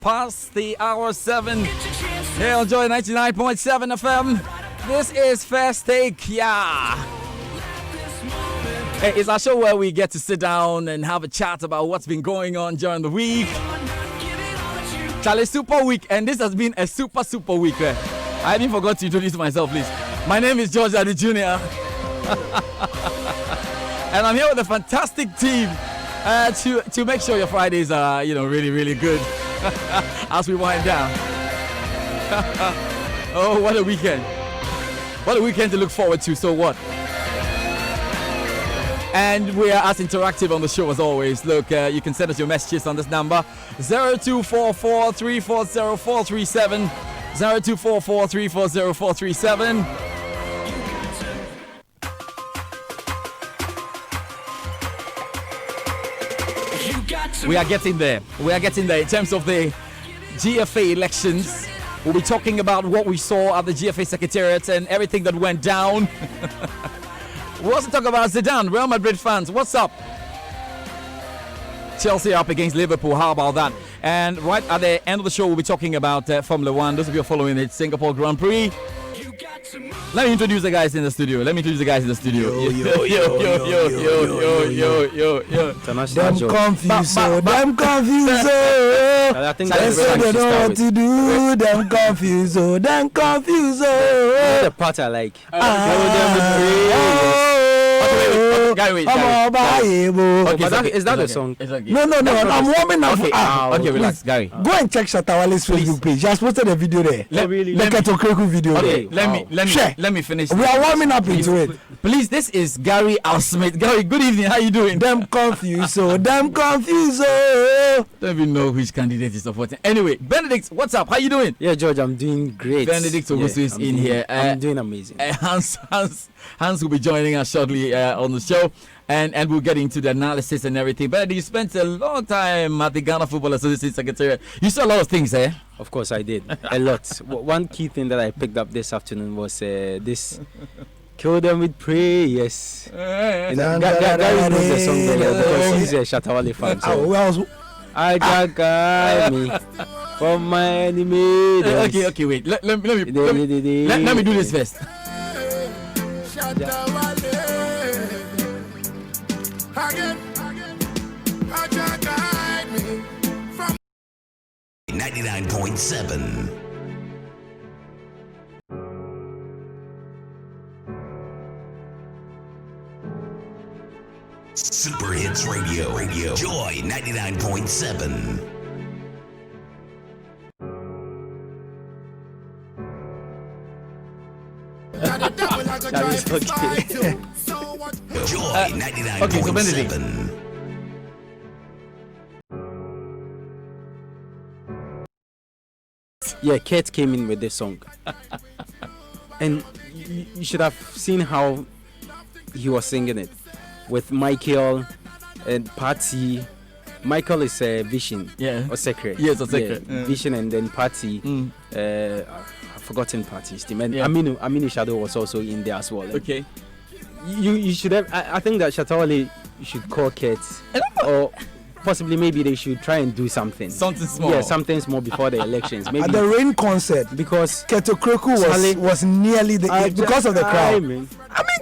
past the hour 7. Here on Joy 99.7 FM. This is First Take, yeah. Hey, it's our show where we get to sit down and have a chat about what's been going on during the week. Charlie, super week, and this has been a super week. I even forgot to introduce myself, please. My name is George Addy Jr. And I'm here with a fantastic team to make sure your Fridays are, really good as we wind down. Oh, what a weekend. What a weekend to look forward to, so what? And we are as interactive on the show as always. Look, you can send us your messages on this number 0244 340 437 0244 340 437. We are getting there. We are getting there in terms of the GFA elections. We'll be talking about what we saw at the GFA Secretariat and everything that went down. We'll also talk about Zidane, Real Madrid fans. What's up? Chelsea up against Liverpool. How about that? And right at the end of the show, we'll be talking about Formula One. Those of you following it, Singapore Grand Prix. Let me introduce the guys in the studio. Yo. Them confused, them confused. I think they say they know what to do. Them confused, them confused. The part I like. Gary, is that the song? No, I'm warming up. Okay, relax, Gary. Go and check Shatawale's Facebook page. He has posted a video there. Look at Okreku video. Okay, let me finish. We are warming up into it. Please, this is Gary Alsmith. Gary, good evening. How you doing? Them confused, them confused. Don't even know which candidate is supporting. Anyway, Benedict, what's up? How you doing? Yeah, George, I'm doing great. Benedict Ogusu is in here. I'm doing amazing. Hans will be joining us shortly on the show, and we'll get into the analysis and everything. Benedict, you spent a long time at the Ghana Football Association Secretariat. You saw a lot of things, eh? Of course, I did. A lot. One key thing that I picked up this afternoon was this. Kill them with prayers. Gary knows the song because he's a Shatawale fan. So. I got me from my enemy. Okay, wait. Let me do this first. Again, 99.7. Super Hits Radio. Joy 99.7. That is okay. Joy 99.7. Okay, so Benedict. Yeah, Kate came in with this song. And you should have seen how he was singing it. With Michael and Patty. Michael is Vision. Yeah. Or Secret. Yes, or Secret. Yeah. Vision and then Patty. I've forgotten Patty's team. And yeah. Aminu Shadow was also in there as well. Okay. You should have. I think that Shatawale should call Kate. Or possibly maybe they should try and do something. Something small. Yeah, something small before the elections. Maybe at the Rain concert, because Keto Kreku was nearly the because of the crowd. I mean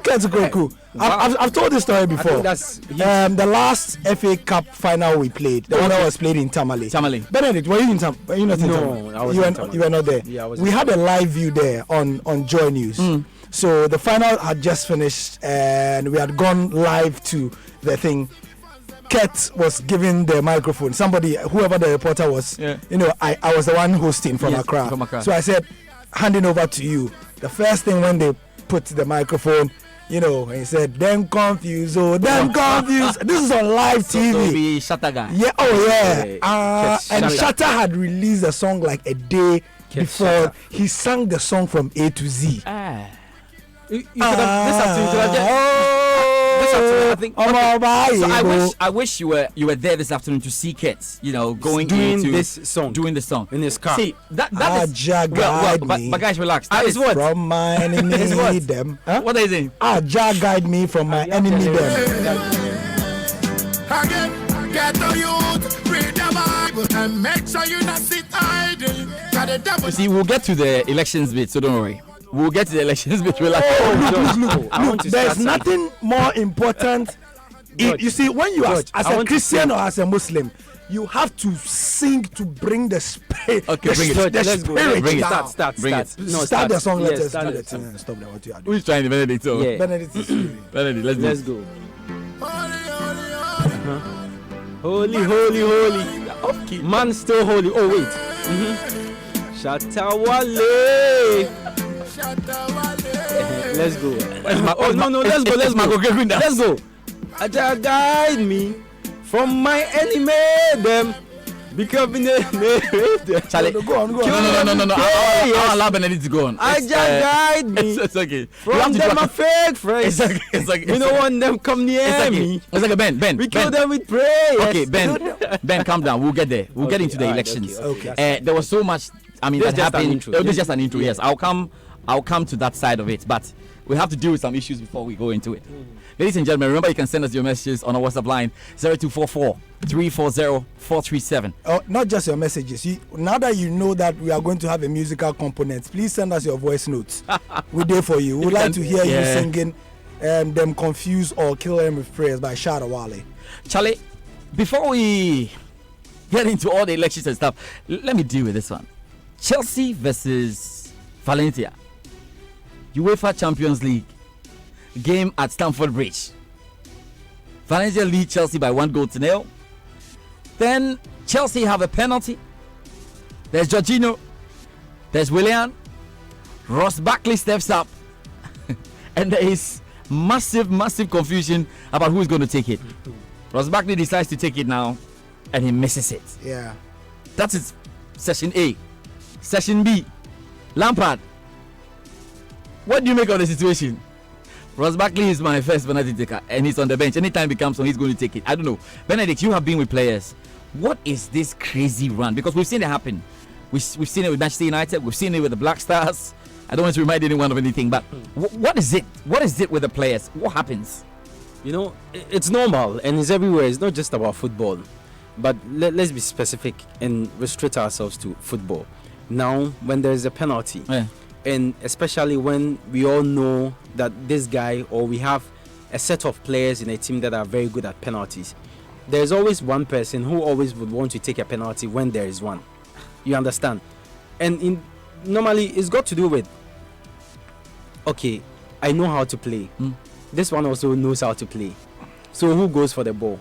Keto Kreku. I've told this story before. The last FA Cup final we played, the one that was played in Tamale. Benedict, were you in Tamale? Were you not in Tamale? No, I was in Tamale. You were not there. Yeah, we had a live view there on Joy News. So the final had just finished and we had gone live to the thing. Ket was giving the microphone. Whoever the reporter was, I was the one hosting from Accra. So I said, handing over to you. The first thing when they put the microphone, and he said, them confused, them confused. This is on live TV. Shatta. Yeah, and Shatta had released the song like a day before. Shatta. He sang the song from A to Z. You could have this afternoon. I think. So I wish you were there this afternoon to see Kets, doing this song in his car. See that is but guys, relax. That is what from my enemy them. Huh? What are you saying? Jah guide me from my enemy them. Again, get the youth, read the Bible, and make sure you not sit You see, we'll get to the elections bit, so don't worry. We'll get to the elections bit. We'll Look, there's nothing more important. You see, when you are as a Christian or as a Muslim, you have to sing to bring the spirit. Okay, bring it. Let's Bring it. Start. Bring it. Start the song. Let's start do it. the thing. Stop that. What you are doing. Who's trying to Benedict? So? Yeah. Benedict is Benedict, Let's go. Holy, holy, holy. Okay. Man still holy. Oh, wait. Shatawale. Let's go. Oh, no, let's go. Let's go. Aja guide me from my enemy, them. Becoming a Charlie, Go on. No. I'll allow Benedict to go on. Aja guide me It's okay. from them my fake friends. It's okay. We don't want them come near me. It's like Ben. We kill them with prayer. Okay, Ben, calm down. We'll get there. We'll get into the alright, elections. okay. There was so much. I mean, This that is just an happened. intro. This is just an intro. Yes, I'll come to that side of it, but we have to deal with some issues before we go into it. Ladies and gentlemen, remember you can send us your messages on our WhatsApp line 0244 340 437. Oh, not just your messages. Now that you know that we are going to have a musical component, please send us your voice notes. We're there for you. We'd like to hear you singing them Confused or Kill Them with Prayers by Shadawale. Charlie, before we get into all the elections and stuff, let me deal with this one. Chelsea versus Valencia. UEFA Champions League game at Stamford Bridge. Valencia lead Chelsea by 1-0. Then Chelsea have a penalty. There's Jorginho. There's Willian. Ross Barkley steps up. And there is massive confusion about who's going to take it. Ross Barkley decides to take it now, and he misses it. Yeah. That is session A. Session B. Lampard. What do you make of the situation? Ross Barkley is my first penalty taker, and he's on the bench. Anytime he comes on, he's going to take it. I don't know. Benedict, you have been with players. What is this crazy run? Because we've seen it happen. We've seen it with Manchester United. We've seen it with the Black Stars. I don't want to remind anyone of anything, but what is it? What is it with the players? What happens? You know, it's normal and it's everywhere. It's not just about football. But let's be specific and restrict ourselves to football. Now, when there is a penalty, and especially when we all know that this guy, or we have a set of players in a team that are very good at penalties, there's always one person who always would want to take a penalty when there is one. You understand? And normally it's got to do with, okay, I know how to play. This one also knows how to play. So who goes for the ball?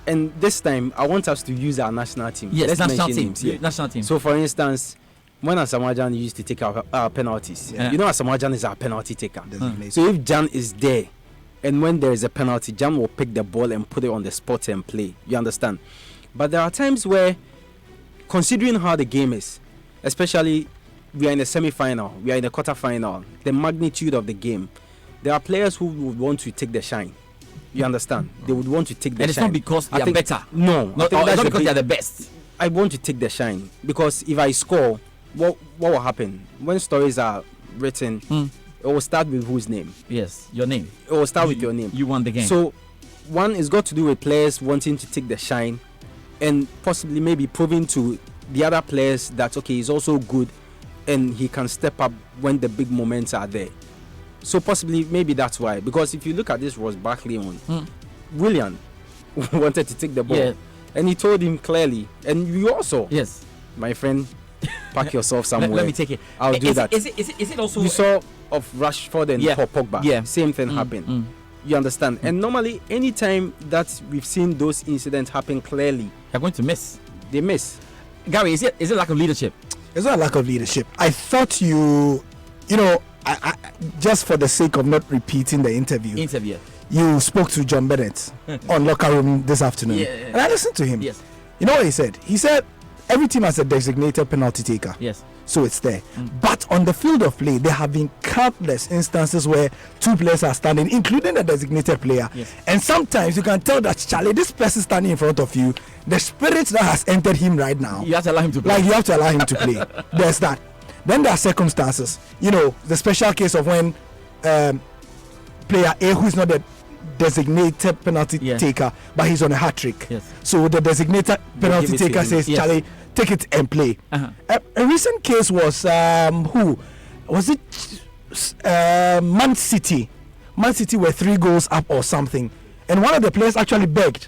And this time, I want us to use our national team. Yes, Let's national mention team. names here. National team. So, for instance, when Asamoah Gyan used to take our penalties, you know Asamoah Gyan is our penalty taker. So if Jan is there, and when there is a penalty, Jan will pick the ball and put it on the spot and play. You understand? But there are times where, considering how the game is, especially we are in the semi-final, we are in the quarter-final, the magnitude of the game, there are players who would want to take the shine. You understand? They would want to take the And it's shine. not because they I are think- better. No, I Not, think it's that's not the because big- they are the best. I want to take the shine, because if I score, what will happen? When stories are written, it will start with whose name? Yes, your name. It will start with your name. You won the game. So, one is got to do with players wanting to take the shine, and possibly maybe proving to the other players that, okay, he's also good and he can step up when the big moments are there. So possibly maybe that's why. Because if you look at this Ross Barkley one, Willian wanted to take the ball, Yeah. and he told him clearly, and you also, yes. my friend, pack yourself somewhere. Let me take it. I'll do is that. Is it also? You saw of Rashford and Yeah. Paul Pogba. Yeah. Same thing happened. You understand? And normally, anytime that we've seen those incidents happen clearly, You're going to miss. they miss. Gary, is it lack of leadership? It's not a lack of leadership. I thought you know, I just for the sake of not repeating the interview, you spoke to John Bennett on Locker Room this afternoon. Yeah. And I listened to him. Yes. You know what he said? He said every team has a designated penalty taker. Yes. So it's there. But on the field of play, there have been countless instances where two players are standing, including the designated player. Yes. And sometimes you can tell that, Charlie, this person standing in front of you, the spirit that has entered him right now, You have to allow him to play. like you have to allow him to play. There's that. Then there are circumstances. You know, the special case of when player A, who is not the designated penalty taker, but he's on a hat trick. Yes. So the designated penalty give it to taker him. says, Yes. Charlie, take it and play. A recent case was who was it? Man City. Man City were 3 goals up or something, and one of the players actually begged.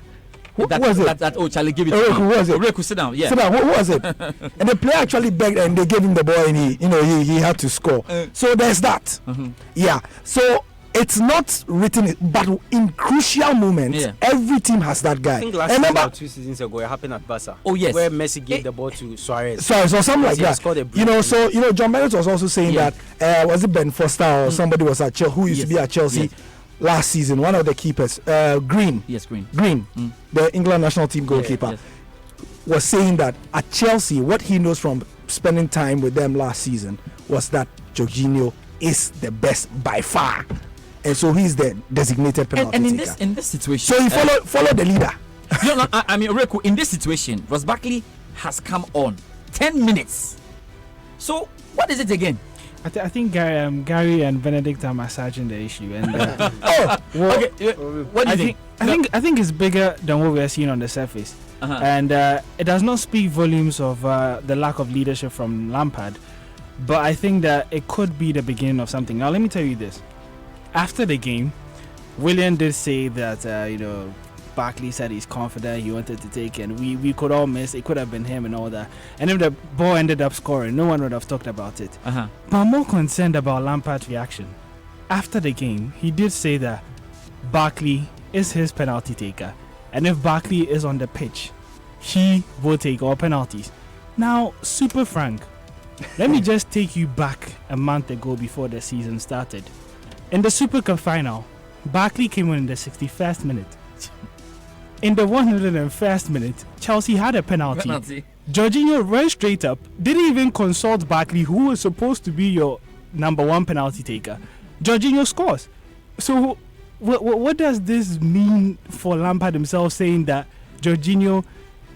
Who was it? Charlie, give it Who was it? Reku, sit down. Yeah. Sit down. Who was it? And the player actually begged, and they gave him the ball, and he had to score. So there's that. Yeah. So it's not written, but in crucial moments, every team has that guy. I think last season or 2 seasons ago, it happened at Barca. Oh yes, where Messi gave the ball to Suarez. So something like that. So John Bennett was also saying that was it Ben Foster or somebody was at Chelsea who used to be at Chelsea last season, one of the keepers, Green. Yes, Green. The England national team goalkeeper, was saying that at Chelsea, what he knows from spending time with them last season was that Jorginho is the best by far, and so he's the designated penalty taker. In this situation, so he follow the leader. I mean, Reku, in this situation, Ross Barkley has come on 10 minutes. So what is it again? I think Gary and Benedict are massaging the issue, and what do you think? I think it's bigger than what we are seeing on the surface, and it does not speak volumes of the lack of leadership from Lampard, but I think that it could be the beginning of something. Now, let me tell you this: after the game, Willian did say that Barkley said he's confident, he wanted to take it, and we could all miss. It could have been him and all that. And if the ball ended up scoring, no one would have talked about it. But I'm more concerned about Lampard's reaction. After the game, he did say that Barkley is his penalty taker. And if Barkley is on the pitch, he will take all penalties. Now, Super Frank, let me just take you back a month ago before the season started. In the Super Cup final, Barkley came on in the 61st minute. In the 101st minute, Chelsea had a penalty. Jorginho ran straight up, didn't even consult Barkley, who was supposed to be your number 1 penalty taker. Jorginho scores. So, what does this mean for Lampard himself, saying that Jorginho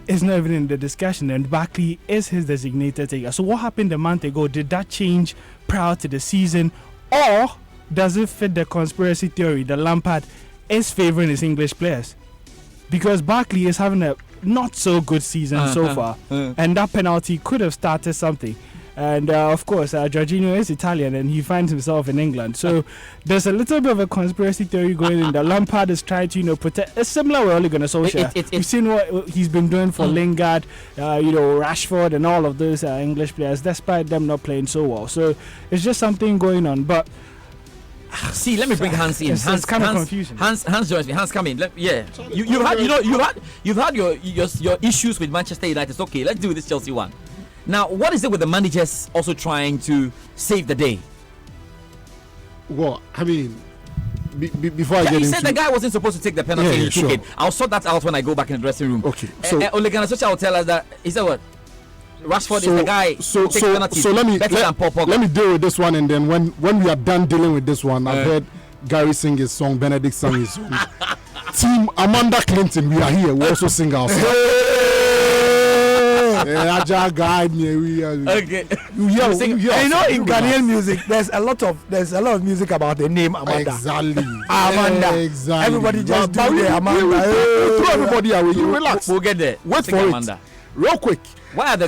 is not even in the discussion and Barkley is his designated taker? So, what happened a month ago? Did that change prior to the season, or does it fit the conspiracy theory that Lampard is favouring his English players? Because Barkley is having a not so good season so far, and that penalty could have started something. And of course, Jorginho is Italian and he finds himself in England. So there's a little bit of a conspiracy theory going in that Lampard is trying to protect. It's similar with Ole Gunnar Solskjaer. We've seen what he's been doing for Lingard, Rashford, and all of those English players, despite them not playing so well. So it's just something going on. But see, let me bring Hans in. It's kind of confusing. Hans joins me. Hans, come in. You've had your issues with Manchester United. It's okay. Let's do this Chelsea one. Now, what is it with the managers also trying to save the day? Well, I mean, before I get into... He said the guy wasn't supposed to take the penalty and he took it. I'll sort that out when I go back in the dressing room. Okay. So Ole Gunnar Solskjaer will tell us that, he said what? Rashford is the guy who takes penalties let me deal with this one, and then when we are done dealing with this one, I've heard Gary sing his song, Benedict sing his song. Team Amanda Clinton, we are here. We also sing our song. Okay. In Ghanaian music, there's a lot of music about the name Amanda. Exactly. Amanda. Exactly. Everybody just do the Amanda. Throw everybody away. You relax. We'll get there. Wait for Amanda. Real quick. Why are the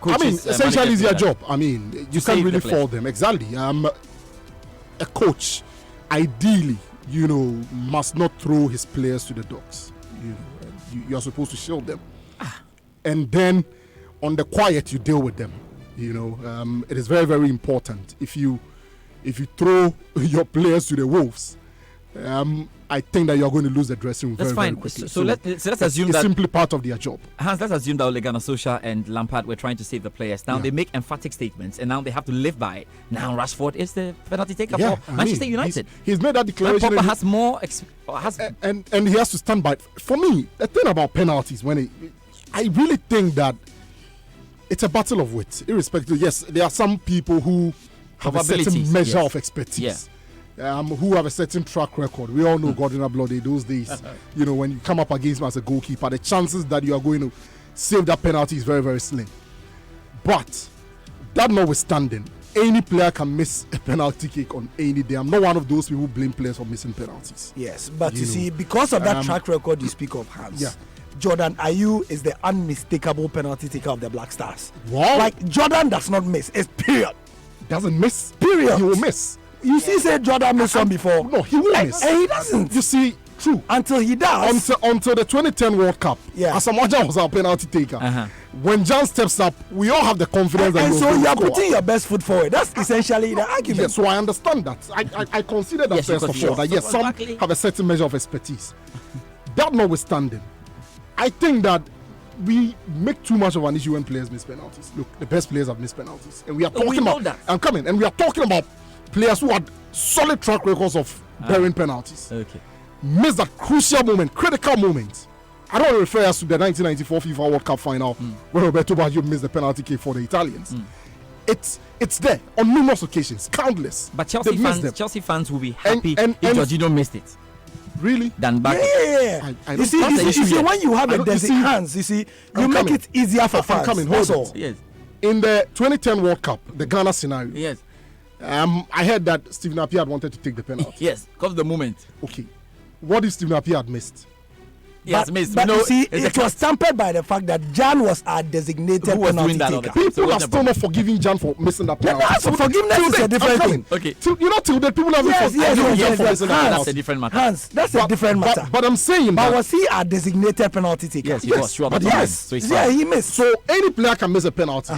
coaches? I mean, essentially, it's their job. I mean, you can't really fault them. Exactly. A coach, ideally, must not throw his players to the dogs. You are supposed to shield them, and then on the quiet, you deal with them. It is very, very important. If you throw your players to the wolves, I think that you are going to lose the dressing room. That's very, fine. very quickly. So let's assume it's that simply part of their job. Hans, let's assume that Ole Gunnar Solskjaer and Lampard were trying to save the players. Now they make emphatic statements, and now they have to live by it. Now Rashford is the penalty taker for Manchester United. He's made that declaration. And Pogba has more, and he has to stand by it. For me, the thing about penalties, I really think that it's a battle of wit. Irrespective, yes, there are some people who have a certain measure of expertise. Who have a certain track record. We all know Gordon Ablode those days. When you come up against him as a goalkeeper, the chances that you are going to save that penalty is very, very slim. But that notwithstanding, any player can miss a penalty kick on any day. I'm not one of those people who blame players for missing penalties. Yes, but you see, because of that track record you speak of, Hans, Jordan Ayew is the unmistakable penalty taker of the Black Stars. Wow. Like Jordan does not miss. It's period. Doesn't miss. Period. He will miss. You see, say Jordan missed one before. No, he will miss. And he doesn't. You see, true. Until he does. Until the 2010 World Cup, Asamoah was our penalty taker. When Jan steps up, we all have the confidence that and he so will you are score. putting your best foot forward. That's essentially the argument. Yes, so I understand that. I consider that Yes, first because of all, that yes, so some exactly. have a certain measure of expertise. That notwithstanding, I think that we make too much of an issue when players miss penalties. Look, the best players have missed penalties, and we are talking we know about. that. I'm coming, and we are talking about players who had solid track records of bearing penalties. Okay. Miss that crucial moment, critical moment. I don't refer us to the 1994 FIFA World Cup final where Roberto Baggio missed the penalty kick for the Italians. It's there on numerous occasions, countless. But They've missed them. Chelsea fans will be happy And- if and- Jorginho missed it Really? than back. Yeah. I You don't- see, that's the you issue see here. when you have I a don't- you see- hands, you see, you I'm make coming. it easier for I'm fans. coming, That's hold all. on. Yes. In the 2010 World Cup, the Ghana scenario, Yes. I heard that Stephen Appiah had wanted to take the penalty. Yes. Comes the moment. Okay. What if Stephen Appiah had missed? Yes, miss. But We know you see, it's a it was tempered by the fact that Jan was our designated Who was penalty doing that all taker. the time? People So are what's the still not forgiving Jan for missing that penalty. no, so forgiveness Till is a then, different I'm coming. thing. Okay. You know, till then, people have Yes, been yes, forgiving yes, Jan for yes. missing that Hans, That's penalty. a different matter. Hans, that's a different matter. But I'm saying But that. was he a designated penalty taker? Yes, he was. Sure, but that's yes. fine. So it's Yeah, fine. he missed. So any player can miss a penalty.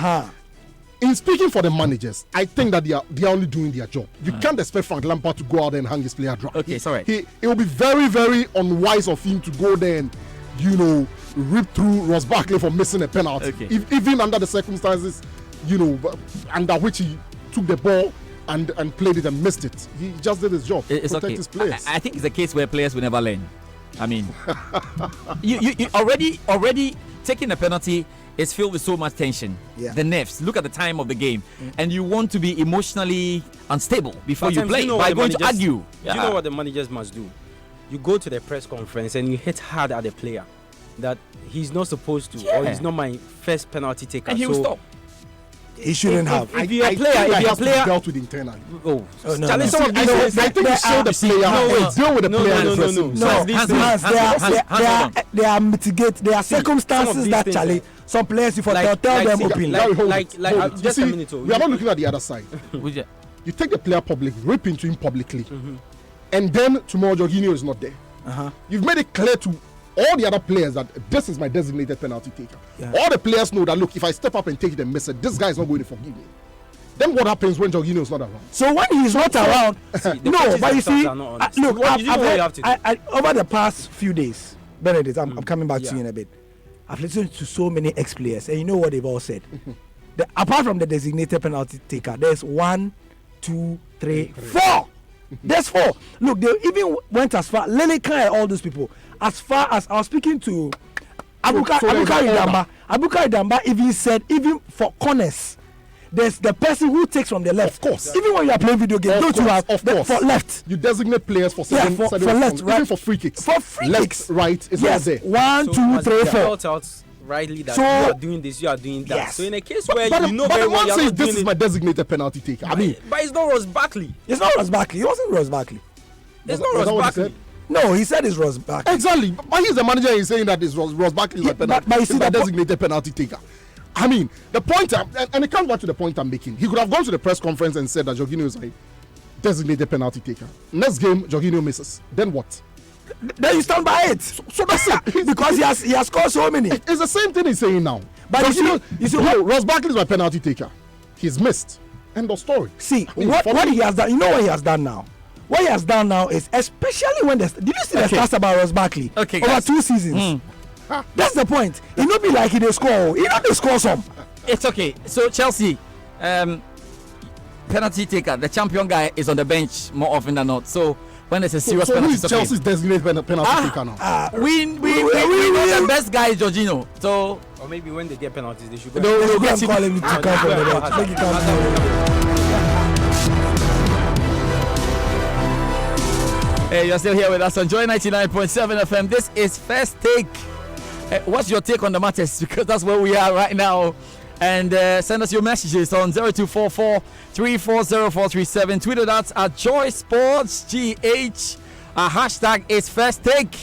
In speaking for the managers, I think that they are only doing their job. You can't expect Frank Lampard to go out there and hang his player dry. Okay, sorry. It will be very, very unwise of him to go there and, rip through Ross Barkley for missing a penalty. Okay. Even under the circumstances, under which he took the ball and played it and missed it. He just did his job. It's protect okay. his players. I think it's a case where players will never learn. I mean, you already taking a penalty is filled with so much tension. Yeah. The nerves. Look at the time of the game, and you want to be emotionally unstable before you Sometimes play you know by what the going to managers- argue. Do you know what the managers must do? You go to the press conference and you hit hard at the player that he's not supposed to, or Yeah. he's not my first penalty taker. And he will So stop. He shouldn't have. if you're a I player, think if that you're a has to be player, dealt with internally. no, challenge no. some of these I things. think you there show are- the player. no, Deal with the no, player. no, in the no, dressing no. room. No, Hans, Hans, Hans, there are mitigate. There are some circumstances of these that things Charlie. Some players, if I tell them see, openly. Larry, hold like- it, like, hold it. You just a see, minute, oh. we are not looking at the other side. Would you- You take the player publicly, rip into him publicly, and then tomorrow Jorginho is not there. You've made it clear to all the other players that this is my designated penalty taker. All the players know that, look, if I step up and take it and miss it, this guy is not going to forgive me. Then what happens when Jorginho is not around? So when he's not around, the no, coaches but you themselves see, are not honest. look, What you know what you have to do. over the past few days, Benedict, I'm coming back to you in a bit. I've listened to so many ex-players, and you know what they've all said. Apart from the designated penalty taker, there's 1, 2, 3, 4. There's 4. Look, they even went as far, Lineker and all those people, as far as I was speaking to Abuka Idamba. Abuka Idamba even said, even for corners, there's the person who takes from the left. Of course. Even when you are playing video games, don't you have for left? You designate players for Yeah, certain, for certain left, response, right? even for free kicks. For free left, kicks. right, is all Yes, there. 1, 2, must 3, be 4. spelled out rightly that So- you are doing this, you are doing that. Yes. So in a case But, where but, you know but very the well man you're says not this doing is it, my designated penalty taker. I mean, but it's not Ross Barkley. It's not Ross Barkley. It wasn't Ross Barkley. It's Was not that Ross what he Barkley. said? No, he said it's Ross Barkley. exactly. But he's the manager. He's saying that it's Ross Barkley is Yeah, my penalty. but you see is my the po- designated penalty taker. I mean, the point, and it comes back to the point I'm making. He could have gone to the press conference and said that Jorginho is a designated penalty taker. Next game, Jorginho misses. Then what? Then you stand by it. So that's it. Because he has scored so many. It's the same thing he's saying now. But you see, no, Ross Barkley is my penalty taker. He's missed. End of story. See, I mean, what he has done, you know what he has done now? What he has done now is, especially when did you see the stats about Ross Barkley? Okay, over guys. 2 seasons. That's the point. He not be like he dey score. He not dey score some. It's okay. So Chelsea, penalty taker, the champion guy is on the bench more often than not. So when there's a serious So who penalty, is it's okay. Chelsea's designated penalty taker now? We know the best guy is Jorginho. So Or maybe when they get penalties, they should go. Let's go get and him. call him to come from the bench. Make it come. hey, you're still here with us on Joy 99.7 FM. This is First Take. What's your take on the matters? Because that's where we are right now. And send us your messages on 0244 340437. Twitter that's at Joy Sports GH. Our hashtag is First Take.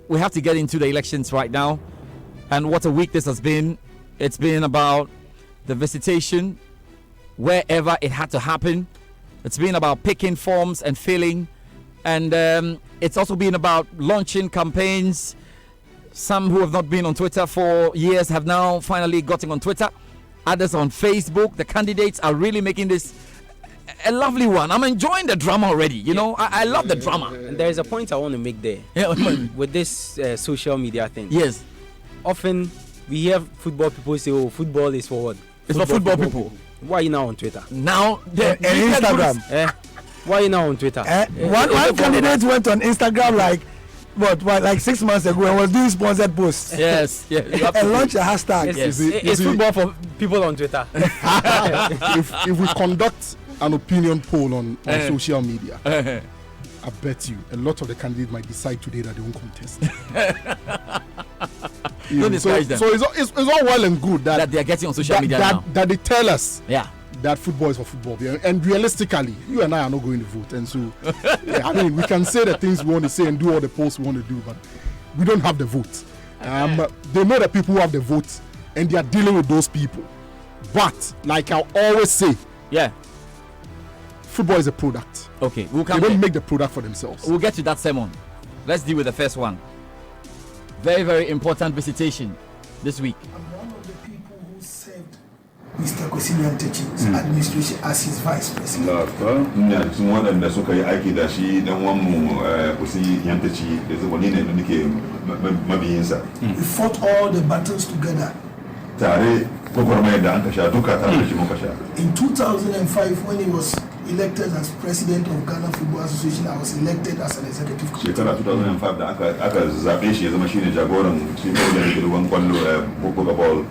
we have to get into the elections right now. And what a week this has been. It's been about the visitation wherever it had to happen. It's been about picking forms and filling. And it's also been about launching campaigns. Some who have not been on Twitter for years have now finally gotten on Twitter. Others on Facebook. The candidates are really making this a lovely one. I'm enjoying the drama already. You know, I love the drama. And there is a point I want to make there. With this social media thing. Yes. Often we hear football people say, "Oh, football is for what? It's for football people." Why are you now on Twitter? Now, And Instagram. Why are you now on Twitter? One candidate went on Instagram like 6 months ago and was doing sponsored posts. Yes, yeah. And launched a hashtag. Yes. It's football for people on Twitter. if we conduct an opinion poll on social media, I bet you a lot of the candidates might decide today that they won't contest. Don't discourage them. So it's all well and good that they are getting on social media now. That they tell us Yeah. that football is for football. And realistically, you and I are not going to vote. And so, I mean, we can say the things we want to say and do all the posts we want to do, but we don't have the vote. They know the people who have the vote, and they are dealing with those people. But, like I always say, Yeah. football is a product. Okay, we'll They come don't there. make the product for themselves. We'll get to that sermon. Let's deal with the first one. Very, very important visitation this week. I'm one of the people who served Mr. Kwesi Nyantakyi's administration as his vice president. cikin waɗanda suka yi aiki da shi dan wanmu kusi yantaci da zuba ni ne da nake mabiyinsa We fought all the battles together. tare gwagwarmayar da an ka sha duka tare da shi muka sha In 2005, when he was elected as president of Ghana Football Association, I was elected as an executive committee. shekara 2005 da aka zaɓe shi ya zama shine jagoran cikin da girman kwallo buga ball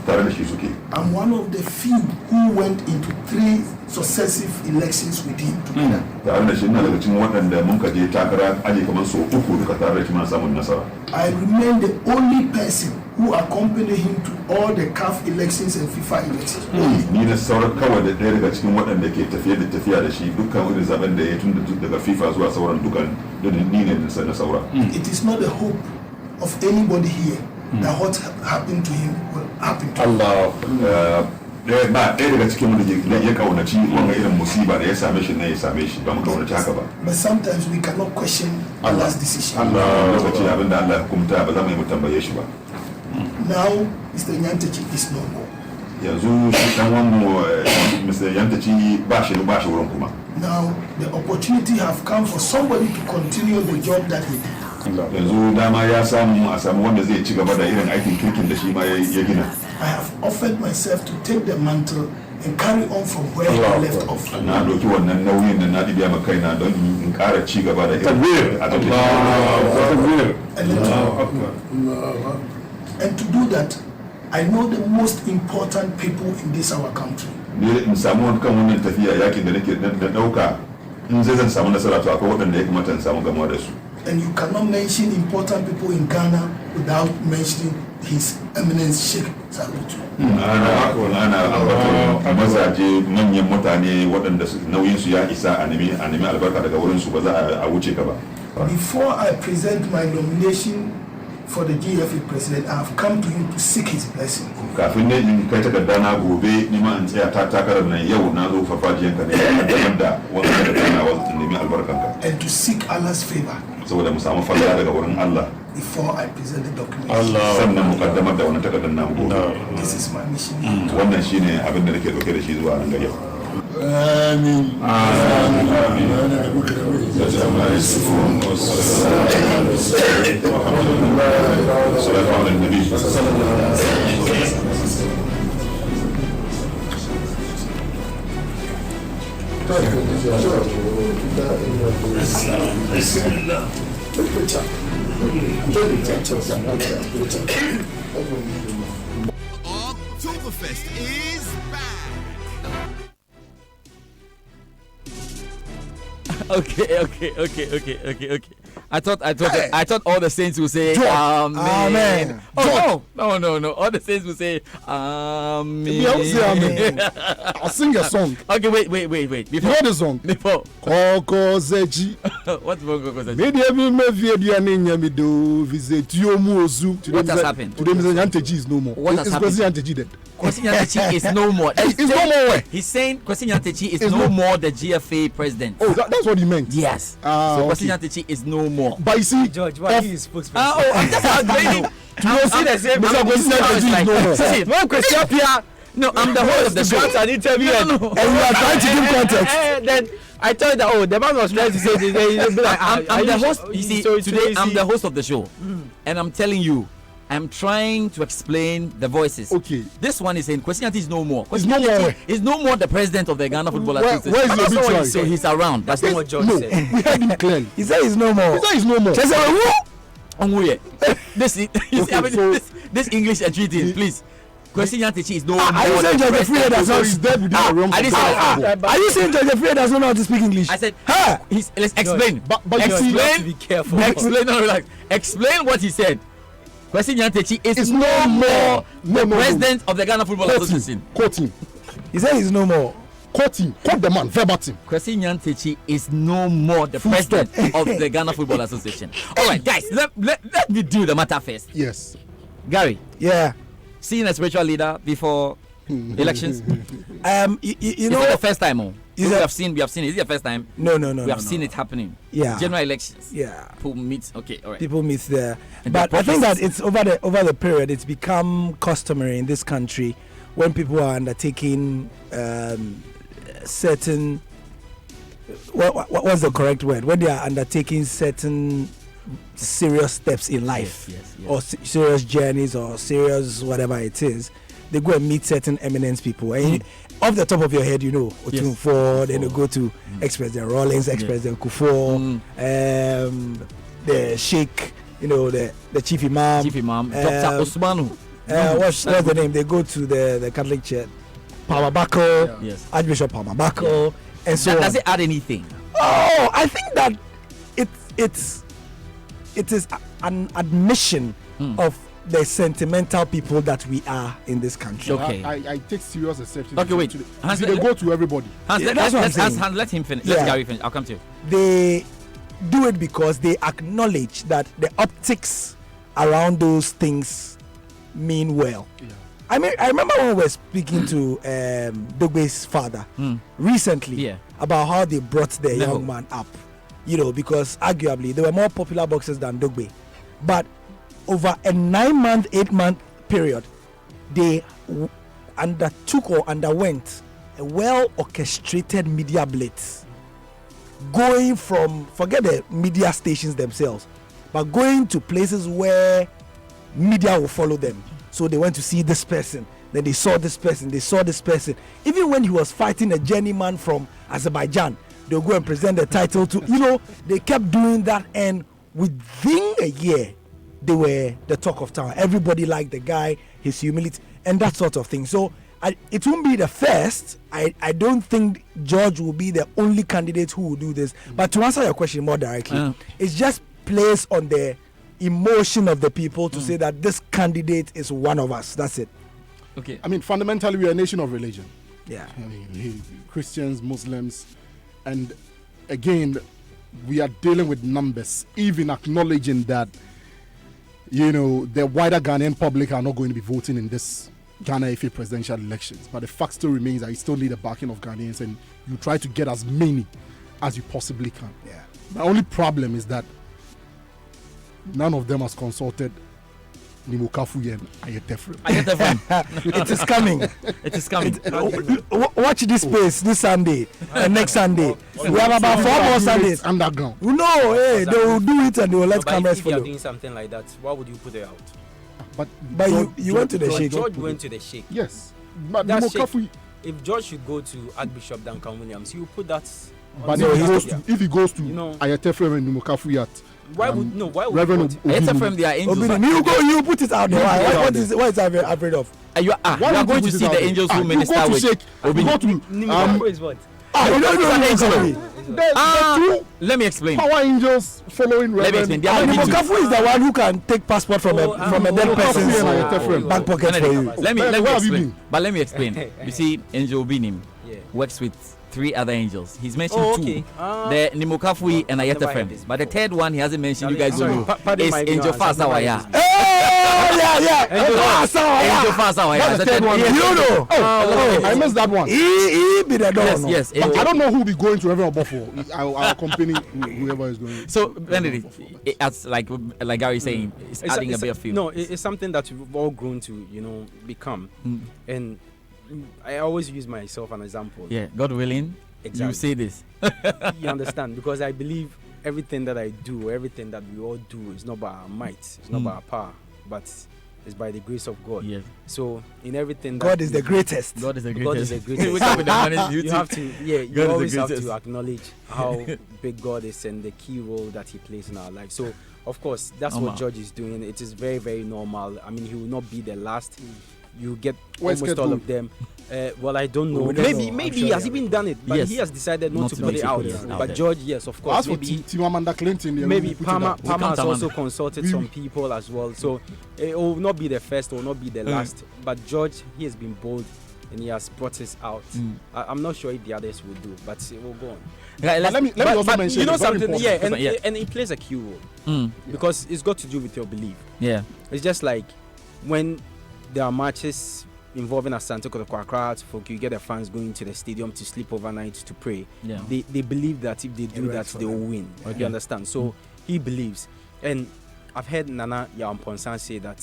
tare da shi suke I'm one of the few who went into 3 successive elections with him together. tare da shi ina daga cikin waɗanda mun ka je takara aji kamar so uku duka tare da shi muna samun nasara I remain the only person who accompanied him to all the CAF elections and FIFA elections. ni na sauran kawai da ɗaya daga cikin waɗanda ke tafiya da shi dukkan irin zaben da ya tun daga FIFA zuwa sauran dukan ni ne na saura It is not the hope of anybody here that what happened to him will happen to him. ba ɗaya daga cikin wanda ya kaunaci wanga irin musiba da ya same shi na ya same shi ba mu kaunaci haka ba But sometimes we cannot question Allah's decision. lokaci abin da Allah ya hukumta ba za mu yi mu tambaye shi ba Now, Mr. Nyantakyi is no more. yanzu shi dan wanmu Mr. Yantaci ba shi wurin kuma Now, the opportunity have come for somebody to continue the job that he did. yanzu dama ya samu a samu wanda zai ci gaba da irin aikin kirkin da shi ma ya gina I have offered myself to take the mantle and carry on from where I left off. na doki wannan nauyin da na dibiya ma kaina don in ƙara ci gaba da irin abin da And to do that, I know the most important people in this our country. ne in samu kan wannan tafiya yakin da nake da dauka in zan samu nasara to akwai waɗanda ya kamata in samu gama da su And you cannot mention important people in Ghana without mentioning His Eminence Sheikh Salutu. ana ambaton mazaje manyan mutane waɗanda nauyin su ya isa a nemi albarka daga wurin su ba za a wuce ka ba Before I present my nomination for the GFA president, I have come to him to seek his blessing. kafin ne in kai takarda na gobe ni ma in tsaya takarar nan yau na zo farfajiyan ka ne da wanda da kana wa nemi albarkanka And to seek Allah's favor saboda mu samu falala daga wurin Allah before I present the document. sannan mu kaddamar da wannan takardar namu gobe This is my mission. wannan shine abin da nake dauke da shi zuwa nan gaba Oktoberfest is back. Okay. I thought all the saints would say Amen. Amen. Oh no. All the saints would say Amen. Yeah, I'll say amen. I'll sing a song. Okay, wait. You know the song? Before. Koko Zeji. What's wrong with that? Maybe every video me do visit you Ozu. What has happened? Today Mr. Yanteji is no more. What has happened? Kwesi Yanteji dead. Kwesi Nyantakyi is no more. It's no more. He's saying Kwesi Nyantakyi is no more the GFA president. Oh, that's what he meant. Yes. Ah, So okay. Kwesi Nyantakyi is no more. But you see, George, why are you spokesperson? I'm just explaining. you see the same. Mr. Kwesi Yanteji is no more. See, One question here. no, I'm the host of the show. An interview. No. And you are trying to give context. Then I thought that the man was trying to say this. I'm the host. You see, so today I'm see- the host of the show, and I'm telling you, I'm trying to explain the voices. Okay. This one is saying Kwesi Nyantakyi is no more. He's no more. Is no more the president of the Ghana Football Where Association. is the obituary? So he's around. That's not what George No, said. we heard him clearly. He said he's no more. He said he's no more. Just say, who? This is this English treating, please. Kwesi Nyantakyi is no more. Are you saying the George Freya does So not? he's dead within the realms I of didn't say football. Are you saying George Freya does not know how to speak English? I said, Huh? let's explain. But you see, You have to Explain. be careful. Explain. No, relax. Explain what he said. Kwesi Nyantakyi is It's no more the No. president of the Ghana Football Quote Association. him. Quote him. He said he's no more. Quote him. Quote the man verbatim. Kwesi Nyantakyi is no more the president of the Ghana Football Association. All right, guys, let me do the matter first. Yes. Gary, Yeah. seeing a spiritual leader before elections, You is know. it the first time? Oh, Is we it- have seen. Is it the first time? No. We have no. seen it happening. Yeah. General elections. Yeah. People meet. Okay, all right. People meet there, And but the I think that prophecies. it's over the period. It's become customary in this country when people are undertaking certain. What's the correct word? When they are undertaking certain serious steps in life, Yes. or serious journeys, or serious whatever it is, they go and meet certain eminent people. And off the top of your head, you know, Otunfo, then they go to ex-President Rawlings, ex-President Kufuor, the Sheikh, you know, the Chief Imam. Chief Imam, Dr. Osmanu. What's the name? They go to the Catholic Church, Palmabako, Yes. Archbishop Palmabako, and so Does on. it add anything? Oh, I think that it is an admission of the sentimental people that we are in this country. Okay. I take serious exception. Okay, wait. to the- Hans, See, they go to everybody. Hans, Yeah, that's what I'm saying. let him finish. Yeah. Let Gary finish. I'll come to you. They do it because they acknowledge that the optics around those things mean well. Yeah. I mean, I remember when we were speaking to Dogbe's father recently Yeah. about how they brought the Level. young man up, you know, because arguably they were more popular boxers than Dogbe. But over a 9-month, 8-month period, they undertook or underwent a well orchestrated media blitz, going from, forget the media stations themselves, but going to places where media will follow them. So they went to see this person, then they saw this person, they saw this person. Even when he was fighting a journeyman from Azerbaijan, they'll go and present the title to, you know, they kept doing that, and within a year they were the talk of town. Everybody liked the guy, his humility, and that sort of thing. So it won't be the first. I don't think George will be the only candidate who will do this. But to answer your question more directly, it's just plays on the emotion of the people to say that this candidate is one of us. That's it. Okay. I mean, fundamentally, we are a nation of religion. Yeah. I mean, Christians, Muslims, and again, we are dealing with numbers, even acknowledging that, you know, the wider Ghanaian public are not going to be voting in this Ghana FA presidential elections. But the fact still remains that you still need the backing of Ghanaians, and you try to get as many as you possibly can. Yeah. The only problem is that none of them has consulted Nimokafu and Ayetefre. I get the phone. It is coming. It is coming. Watch this space this Sunday and next Sunday. We have about 4 more Sundays. Underground. No, hey, they will do it and they will let But cameras if you are follow. doing something like that, why would you put it out? But You went to the Sheikh. George went to the Sheikh. Yes. But That's Nimokafu. If George should go to Archbishop Duncan Williams, you put that. But on no, social if media. he goes to You know- Ayetefre and Nimokafu yet. Why would Why would Reverend you go to- It's a Obinna- from their angels. You put it out there. You put it out What there. is afraid of? You are Why going would to you see put it the out angels there? who You minister go to with Sheikh, you go to Nimokafu is what? You don't know It's an Nimokafu. angel. The Let me explain. two power angels following Let me Reverend. explain. They are not into- Nimokafu is the one who can take passport from a dead person's back pocket for you. Let me Where have you explain. been? But let me explain. You see, Angel Binim works with 3 other angels. He's mentioned 2. The Nimokafui and Ayeta never heard Fem. this But the third one he hasn't mentioned. You guys Sorry, don't know. pardon It's my Angel ignorance, I've never heard Fasawaya. this Yeah. Angel Fasawaya. That's the third one. You know. I missed that one. He be the Yes, door. yes. But I Angel. don't know who will be going to Reverend Obofo. I'll accompany whoever is going. So, Benedict, as like Gary saying, it's adding a bit of feel. No, it's something that we've all grown to, become. And I always use myself an example. Yeah, God willing, Exactly. you say this. You understand? Because I believe everything that I do, everything that we all do is not by our might, it's not by our power, but it's by the grace of God. Yes. So in everything that God is the greatest. God is the God is greatest. the greatest. Wake up in the morning, you have to, you God is the always have greatest. to acknowledge how big God is and the key role that He plays in our life. So, of course, that's what George is doing. It is very, very normal. I mean, he will not be the last. You get Where's almost Ket all Boo? of them. Well, I don't know. We don't know. Maybe I'm he sure has he even done it, but Yes. he has decided not to put it out. out But there. George, yes, of course, As for maybe. Timamanda Clinton, they Maybe will put it Palmer out. has Tamanda. also consulted some people as well. So it will not be the first, it will not be the last. But George, he has been bold and he has brought us out. I'm not sure if the others will do, but it will go on. Right, But let me also But mention you know it's very something, important. and it plays a key role because it's got to do with your belief. Yeah. It's just like when there are matches involving Asante Kotoko Accra, folk, you get the fans going to the stadium to sleep overnight to pray. Yeah. They believe that if they do that, they will win. Okay. You understand? So he believes. And I've heard Nana Yamponsan say that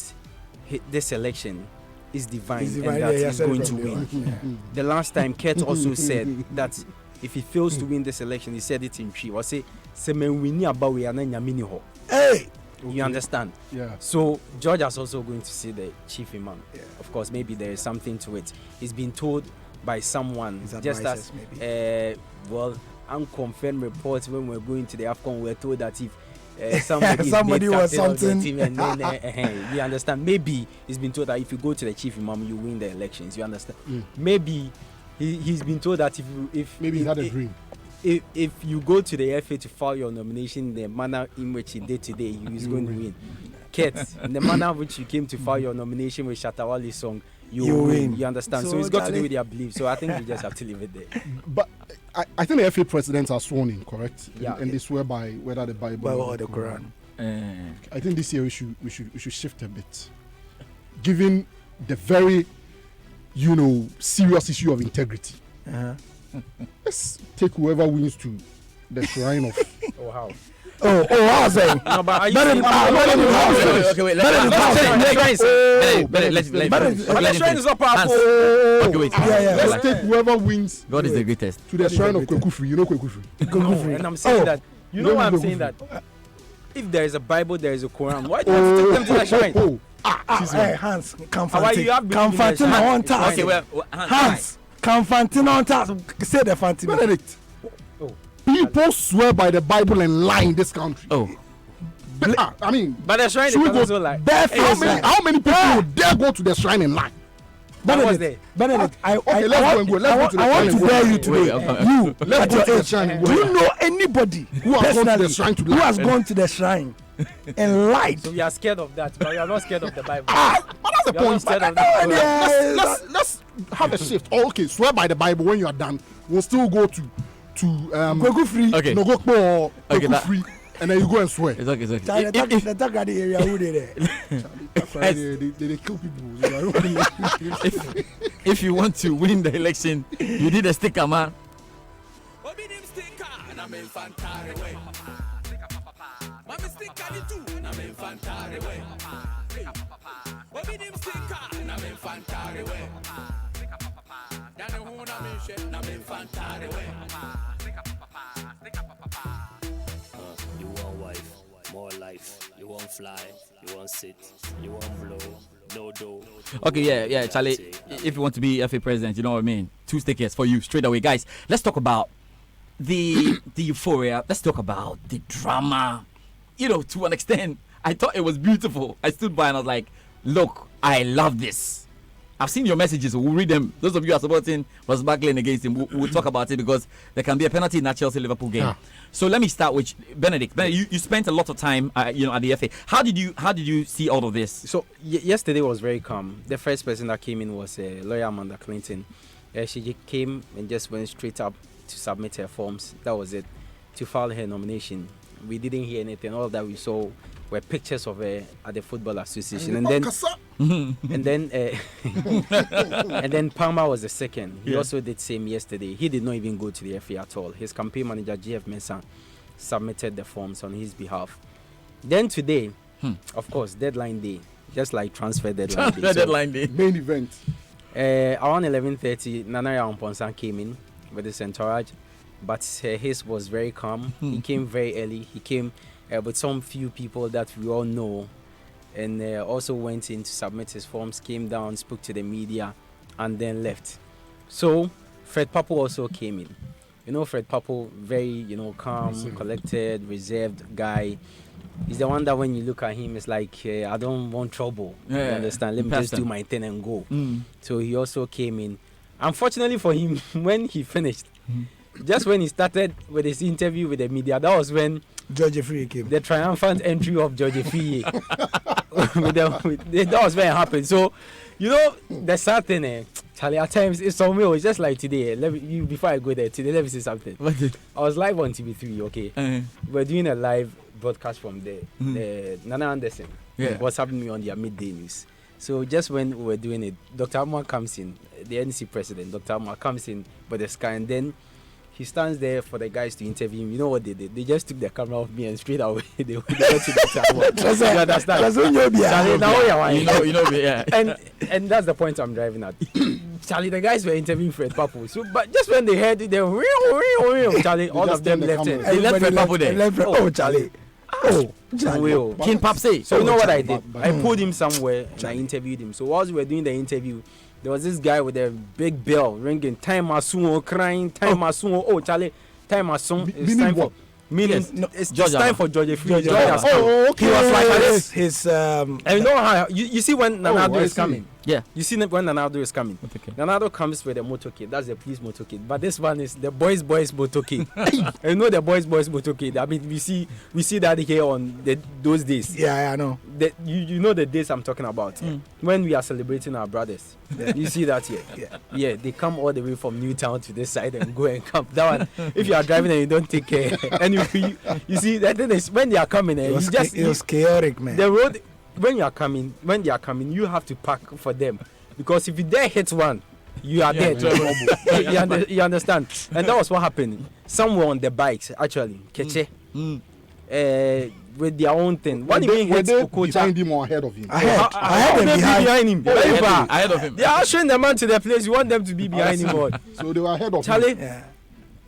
this election is divine, It's divine, and that yeah, he's said it going to from the win. The last time, Kurt also said that if he fails to win this election, he said it in Tree. Or say, Hey. you understand? Yeah. So George is also going to see the chief imam. Of course, maybe there is something to it. He's been told by someone, His just advisors, as unconfirmed reports when we're going to the AFCON, we're told that if somebody Somebody is made was captain of the something. team and then you understand. Maybe he's been told that if you go to the chief imam, you win the elections. You understand? Maybe he's been told that if Maybe he had a dream. If you go to the FA to file your nomination in the manner in which he did today, he's going to win. Kate, in the manner in which you came to file your nomination with Shatawali's song, you You will win. win. You understand? So So, it's got to Charlie- do with their belief. So I think we just have to leave it there. But I think the FA presidents are sworn in, correct? Yeah. And they swear by whether the Bible Or the Quran. I think this year we should shift a bit, given the very, serious issue of integrity. Let's take whoever wins to the shrine of. Oh, how? Oh, I was saying. No, but are you Better saying- than Okay, wait. Better than But the shrine is not powerful. Okay, wait. Yeah. Let's take whoever wins God is the greatest. to the shrine of Kwekufri. You know Kwekufri. No, and I'm saying that. You know Let why me I'm go saying with that? If there is a Bible, there is a Quran. Why do you have to take them to the shrine? Hey, Hans, How are you? Have believed in the Confantino shrine? on task. Okay, well, Hans, Confantino on task. Say the Fantino. Benedict. People swear by the Bible and lie in this country. Oh, I mean, But the shrine is Should we go also like. Bareface. how many people would dare go to the shrine and lie? Benedict, Okay, let's go and go. Let's go to the I want to shrine and dare go. you today. Wait, okay. You, Let's at go your to the age, shrine and do go. you know anybody Who has gone to the personally shrine to who lie? has gone to the shrine and lied? So we are scared of that, but we are not scared of the Bible. But that's the We are not point. scared of that. Yeah, Let's have a shift. Oh, okay, swear by the Bible. When you are done, we'll still go to Kwegu free. okay. Nogokpo or Okay, Kweku that- free, and then you go and swear. it's okay, it's okay. China, the Takadi area, who did it? They kill people. So I don't know. If you want to win the election, you need a sticker, man. You want wife, more life. You want fly, you want sit, you want blow, no dough. Okay, yeah, Charlie. If you want to be FA president, you know what I mean. 2 stickers for you straight away, guys. Let's talk about the euphoria. Let's talk about the drama. To an extent, I thought it was beautiful. I stood by and I was like, "Look, I love this." I've seen your messages. We'll read them. Those of you who are supporting Ross Barkley against him, we'll talk about it because there can be a penalty in that Chelsea-Liverpool game. So let me start with Benedict. You spent a lot of time, at the FA. How did you see all of this? So yesterday was very calm. The first person that came in was lawyer Amanda Clinton. She came and just went straight up to submit her forms. That was it, to file her nomination. We didn't hear anything. All that we saw were pictures of her at the Football Association, and then Palmer was the second. He also did same yesterday. He did not even go to the FA at all. His campaign manager GF Mensah submitted the forms on his behalf. Then today, of course, deadline day, just like transfer deadline day. Deadline day. Main event. Around 11:30, Nanaya Amponsan came in with his entourage, but his was very calm. He came very early. He came with some few people that we all know, and also went in to submit his forms, came down, spoke to the media, and then left. So Fred Papo also came in. You know, Fred Papo, very, calm, collected, reserved guy. He's the one that when you look at him, it's like, I don't want trouble. You understand? Let me just do my thing and go. So he also came in. Unfortunately for him, when he finished, just when he started with his interview with the media, that was when George Free came. The triumphant entry of George Free. That was when it happened. So, the sad thing, Charlie, at times it's somewhere. It's just like today. Before I go there, today, let me say something. I was live on TV3, okay? We're doing a live broadcast from there. Nana Anderson was having me on their midday news. So just when we were doing it, Dr. Amwa comes in, the NC president, Dr. Amwa comes in with the sky, and then he stands there for the guys to interview him. You know what they did? They just took the camera off me and straight away they went to Dr. Amwa. You understand? And that's the point I'm driving at. Charlie, the guys were interviewing Fred Papo. So, but just when they heard it, they were Charlie, all of them left him. They left Fred Papo there. Charlie. King Papse. So you know what I did? I pulled him somewhere and I interviewed him. So whilst we were doing the interview, there was this guy with a big bell ringing, time Masuo, crying, time Masuo. Oh, Charlie, time Masuo. It's time for. Meaning, it's just time for George Free. Okay. He was like his and you know how you see when Nanado is coming. Yeah. You see when Nanado is coming. Okay. Nanado comes with a motorcade. That's the police motorcade. But this one is the boys motorcade. And you know the boys motorcade. I mean, we see that here on those days. Yeah, I know. You know the days I'm talking about. When we are celebrating our brothers. You see that here. Yeah, they come all the way from Newtown to this side and go and camp. That one, if you are driving and you don't take care, and you see that thing is when they are coming, it was chaotic, man. The road. When they are coming, you have to park for them, because if you dare hit one, you are dead. You understand? And that was what happened. Some were on the bikes, actually, Keche, with their own thing. What do you mean? Behind him or ahead of him? Behind him. Ahead of him. They are ushering the man to the place. You want them to be behind him. So they were ahead of Charlie, him.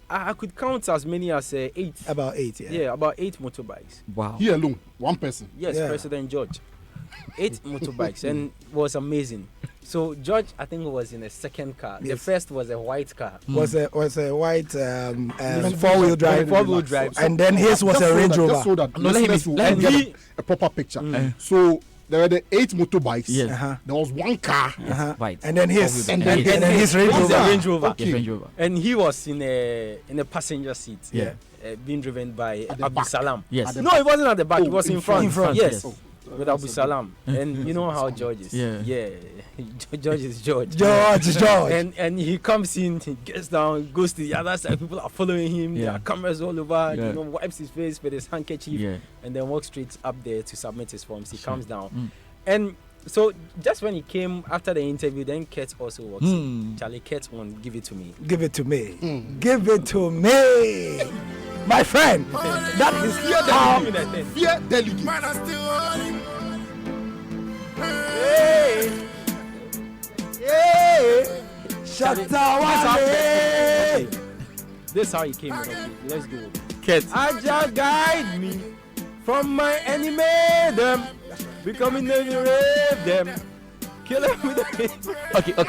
I could count as many as 8. About 8, yeah. Yeah, about 8 motorbikes. Wow. He alone, one person. Yes, President George. 8 motorbikes, and it was amazing. So George, I think, was in a second car. The first was a white car. Was a white 4-wheel drive. 4-wheel drive. And then his was a Range Rover. Just so that listeners will get a proper picture. So there were the 8 motorbikes. Yes. There was one car. White. And then his his Range Rover. Okay. Range Rover. And he was in a passenger seat. Yeah. Being driven by Abu Salam. Yes. No, it wasn't at the back. It was in front. In front, Yes. yes. With Abu Salam. And you know how George is. Yeah. George is George. George. And he comes in, he gets down, goes to the other side. People are following him. There are cameras all over. Yeah. Wipes his face with his handkerchief. Yeah. And then walks straight up there to submit his forms. He comes down. And so just when he came after the interview, then Kurt also walks in. Charlie, Kurt won't give it to me. Give it to me. Give it to me. My friend. That is Fear delegate. This is how he came in. Okay, let's go. Kurt. Aja guide me from my enemy, them becoming the them. Kill him with the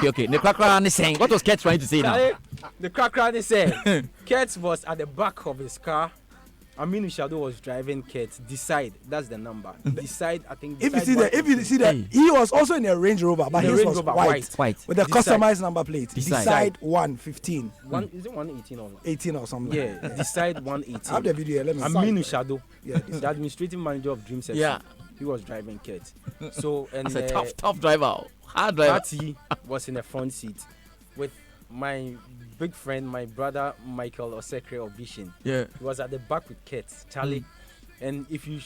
Okay. The Krakran is saying, what was Kurt trying to say now? The Krakran is saying, Kurt was at the back of his car Aminu Shadow was driving Kurt. Decide, that's the number. Decide, I think. If you see that, he was also in a Range Rover, but his was white with a customized number plate. Decide 115. Is it 118 or 18 or something? Yeah, Decide 118. I have the video. Let me. Aminu Shadow, yeah, the administrative manager of Dream Set. Yeah. He was driving Kurt. So and that's a tough driver. Hard driver. Party was in the front seat with my big friend, my brother Michael Osekre of Vision. Yeah. He was at the back with Kurt, Charlie. And if you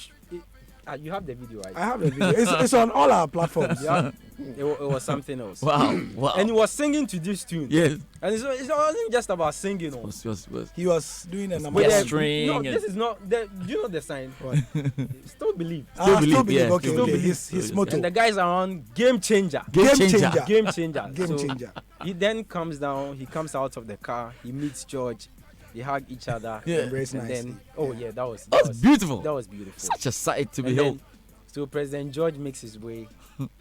you have the video, right? I have the video. It's on all our platforms. Yeah. It was something else. Wow. And he was singing to this tune. Yes. And it wasn't just about singing. No. He was doing a number. Yes, string. No, this is not. Do you know the sign? Still believe. Still believe. Yeah, Okay, still okay. His motto. And the guys are on game changer. Game changer. Game changer. Game So changer. he then comes down. He comes out of the car. He meets George. They hug each other. Yeah. Embrace And nicely. then, that was beautiful. That was beautiful. Such a sight to And behold. then, so President George makes his way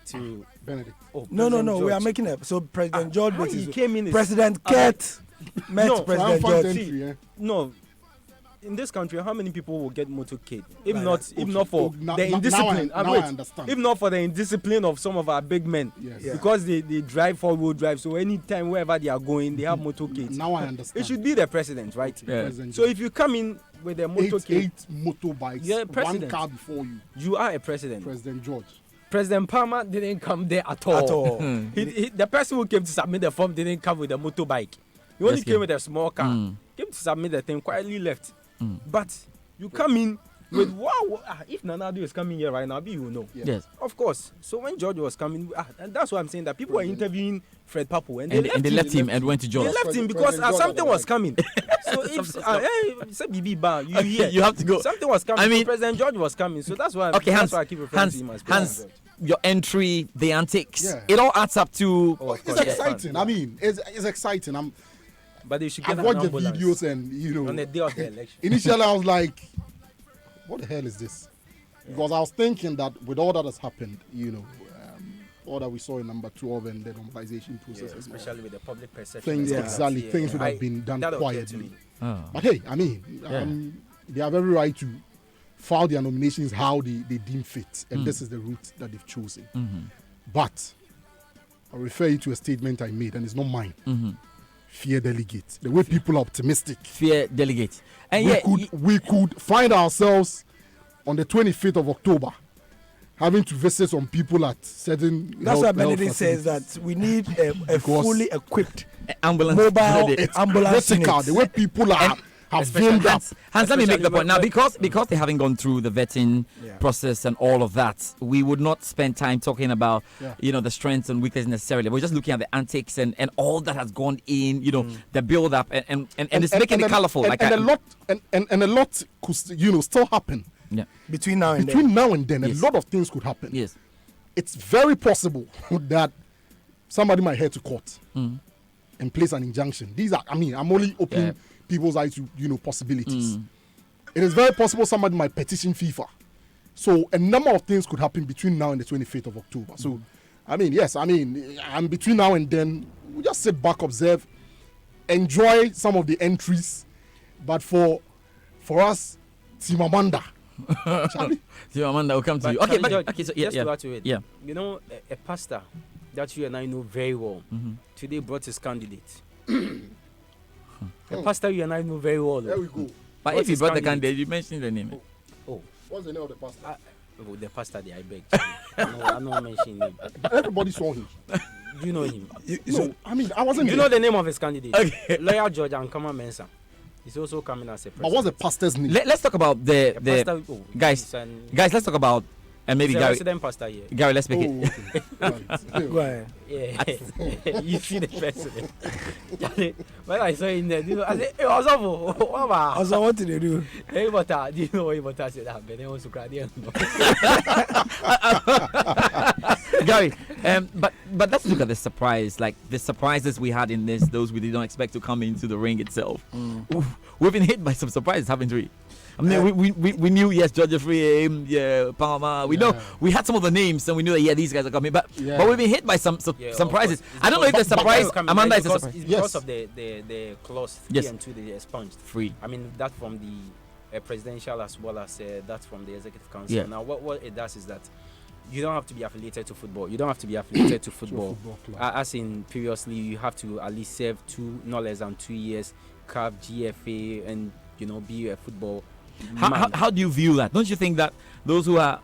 to Benedict. No. President We are George. making it. So President George How makes he his came in. President Kurt met No, President Triumphant George. entry, yeah. No. In this country, how many people will get motorcade? If Like not, that. if not for Now- the now indiscipline. I Wait, understand. if not for the indiscipline of some of our big men, Yes. Yeah. because they drive 4-wheel drive, so anytime wherever they are going, they have motorcades. Now I understand. It should be the president, right? Yeah. President So if you come in with a motorcade, eight motorbikes, Yeah, one president. car before you, you are a president. President George. President Palmer didn't come there at all. At all. The person who came to submit the form didn't come with a motorbike. He only Yes, came yeah. with a small car. Came to submit the thing, quietly left. But you come in with wow. If Nanado is coming here right now, you will know. Yes. Of course. So when George was coming, and that's why I'm saying that people were interviewing Fred Papo and And they left him and went to They George. left him because President George something at the was back. coming. So if say BB Ban, you hear You have to go. something was coming. I mean- so President George was coming. So that's why. Okay, that's Hans, why I keep referring to him as President Hans, George. your entry, the antics, Yeah. it all adds up to. Oh, of It's course, yeah. exciting. I mean, it's exciting. But they should I've get an watched the ambulance videos and on the day of the election. initially I was like, what the hell is this? Because I was thinking that with all that has happened, all that we saw in number 12 and the normalization process, and all, Especially with the public perception. things and all that, exactly, things would have been done that occurred to quietly. me. But hey, I mean, they have every right to file their nominations how they deem fit, and this is the route that they've chosen. But I'll refer you to a statement I made, and it's not mine. Fear delegate. The way people are optimistic. Fear delegate. And We could find ourselves on the 25th of October having to visit some people at certain. That's why health Benedict says facilities. that we need a Because fully equipped ambulance. mobile It's ambulance critical. unit. The way people are have built up. Hans, let me make the point now, Especially because they haven't gone through the vetting process and all of that. We would not spend time talking about the strengths and weaknesses necessarily. We're just looking at the antics and all that has gone in, the build up and it's making it colorful. And a lot could still happen between now and between then. now and then. Yes. A lot of things could happen. Yes. It's very possible that somebody might head to court and place an injunction. These are, I'm only opening people's eyes to possibilities. It is very possible somebody might petition FIFA. So a number of things could happen between now and the 25th of October. So, and between now and then, we just sit back, observe, enjoy some of the entries. But for us, Team Amanda, So Amanda will come to you. Okay, George, okay, so just to add to it. Yeah. You know, a pastor that you and I know very well today brought his candidate. A pastor you and I know very well. there we go. But What's if you his brought the candidate? candidate, you mentioned the name. What's the name of the pastor? The pastor there, I beg. I'm not mentioning him. Everybody saw him. Do you know him? No, I wasn't Do you there. know the name of his candidate? Okay. Lawyer George Ankama Mensah. He's also coming as a president. But what's the pastor's name? Let's talk about the pastor, guys. Guys, let's talk about and maybe he's a Gary. resident pastor here. Gary, let's pick it. okay. Right. Go ahead. Yeah, you see the president. When I saw him there, I said, hey, what's up? What about? Also, what did they do? Hey, but do you know what Ibota said? Ah, Benin wants to cry there. Gary, but let's look at the surprise, like the surprises we had in this, those we did not expect to come into the ring itself. We've been hit by some surprises, haven't we? I mean, we knew, yes, George Free, Palmer. We know we had some of the names, and we knew that these guys are coming. But we've been hit by some surprises. I don't know if the surprise Amanda is a surprise. It's because of the clause 3 and 2 they expunged. Free. I mean that from the presidential as well as that from the executive council. Yeah. Now, what it does is that you don't have to be affiliated to football. You don't have to be affiliated to football. As in previously, you have to at least serve no less than 2 years, CAF, GFA, and be a football. How do you view that? Don't you think that those who are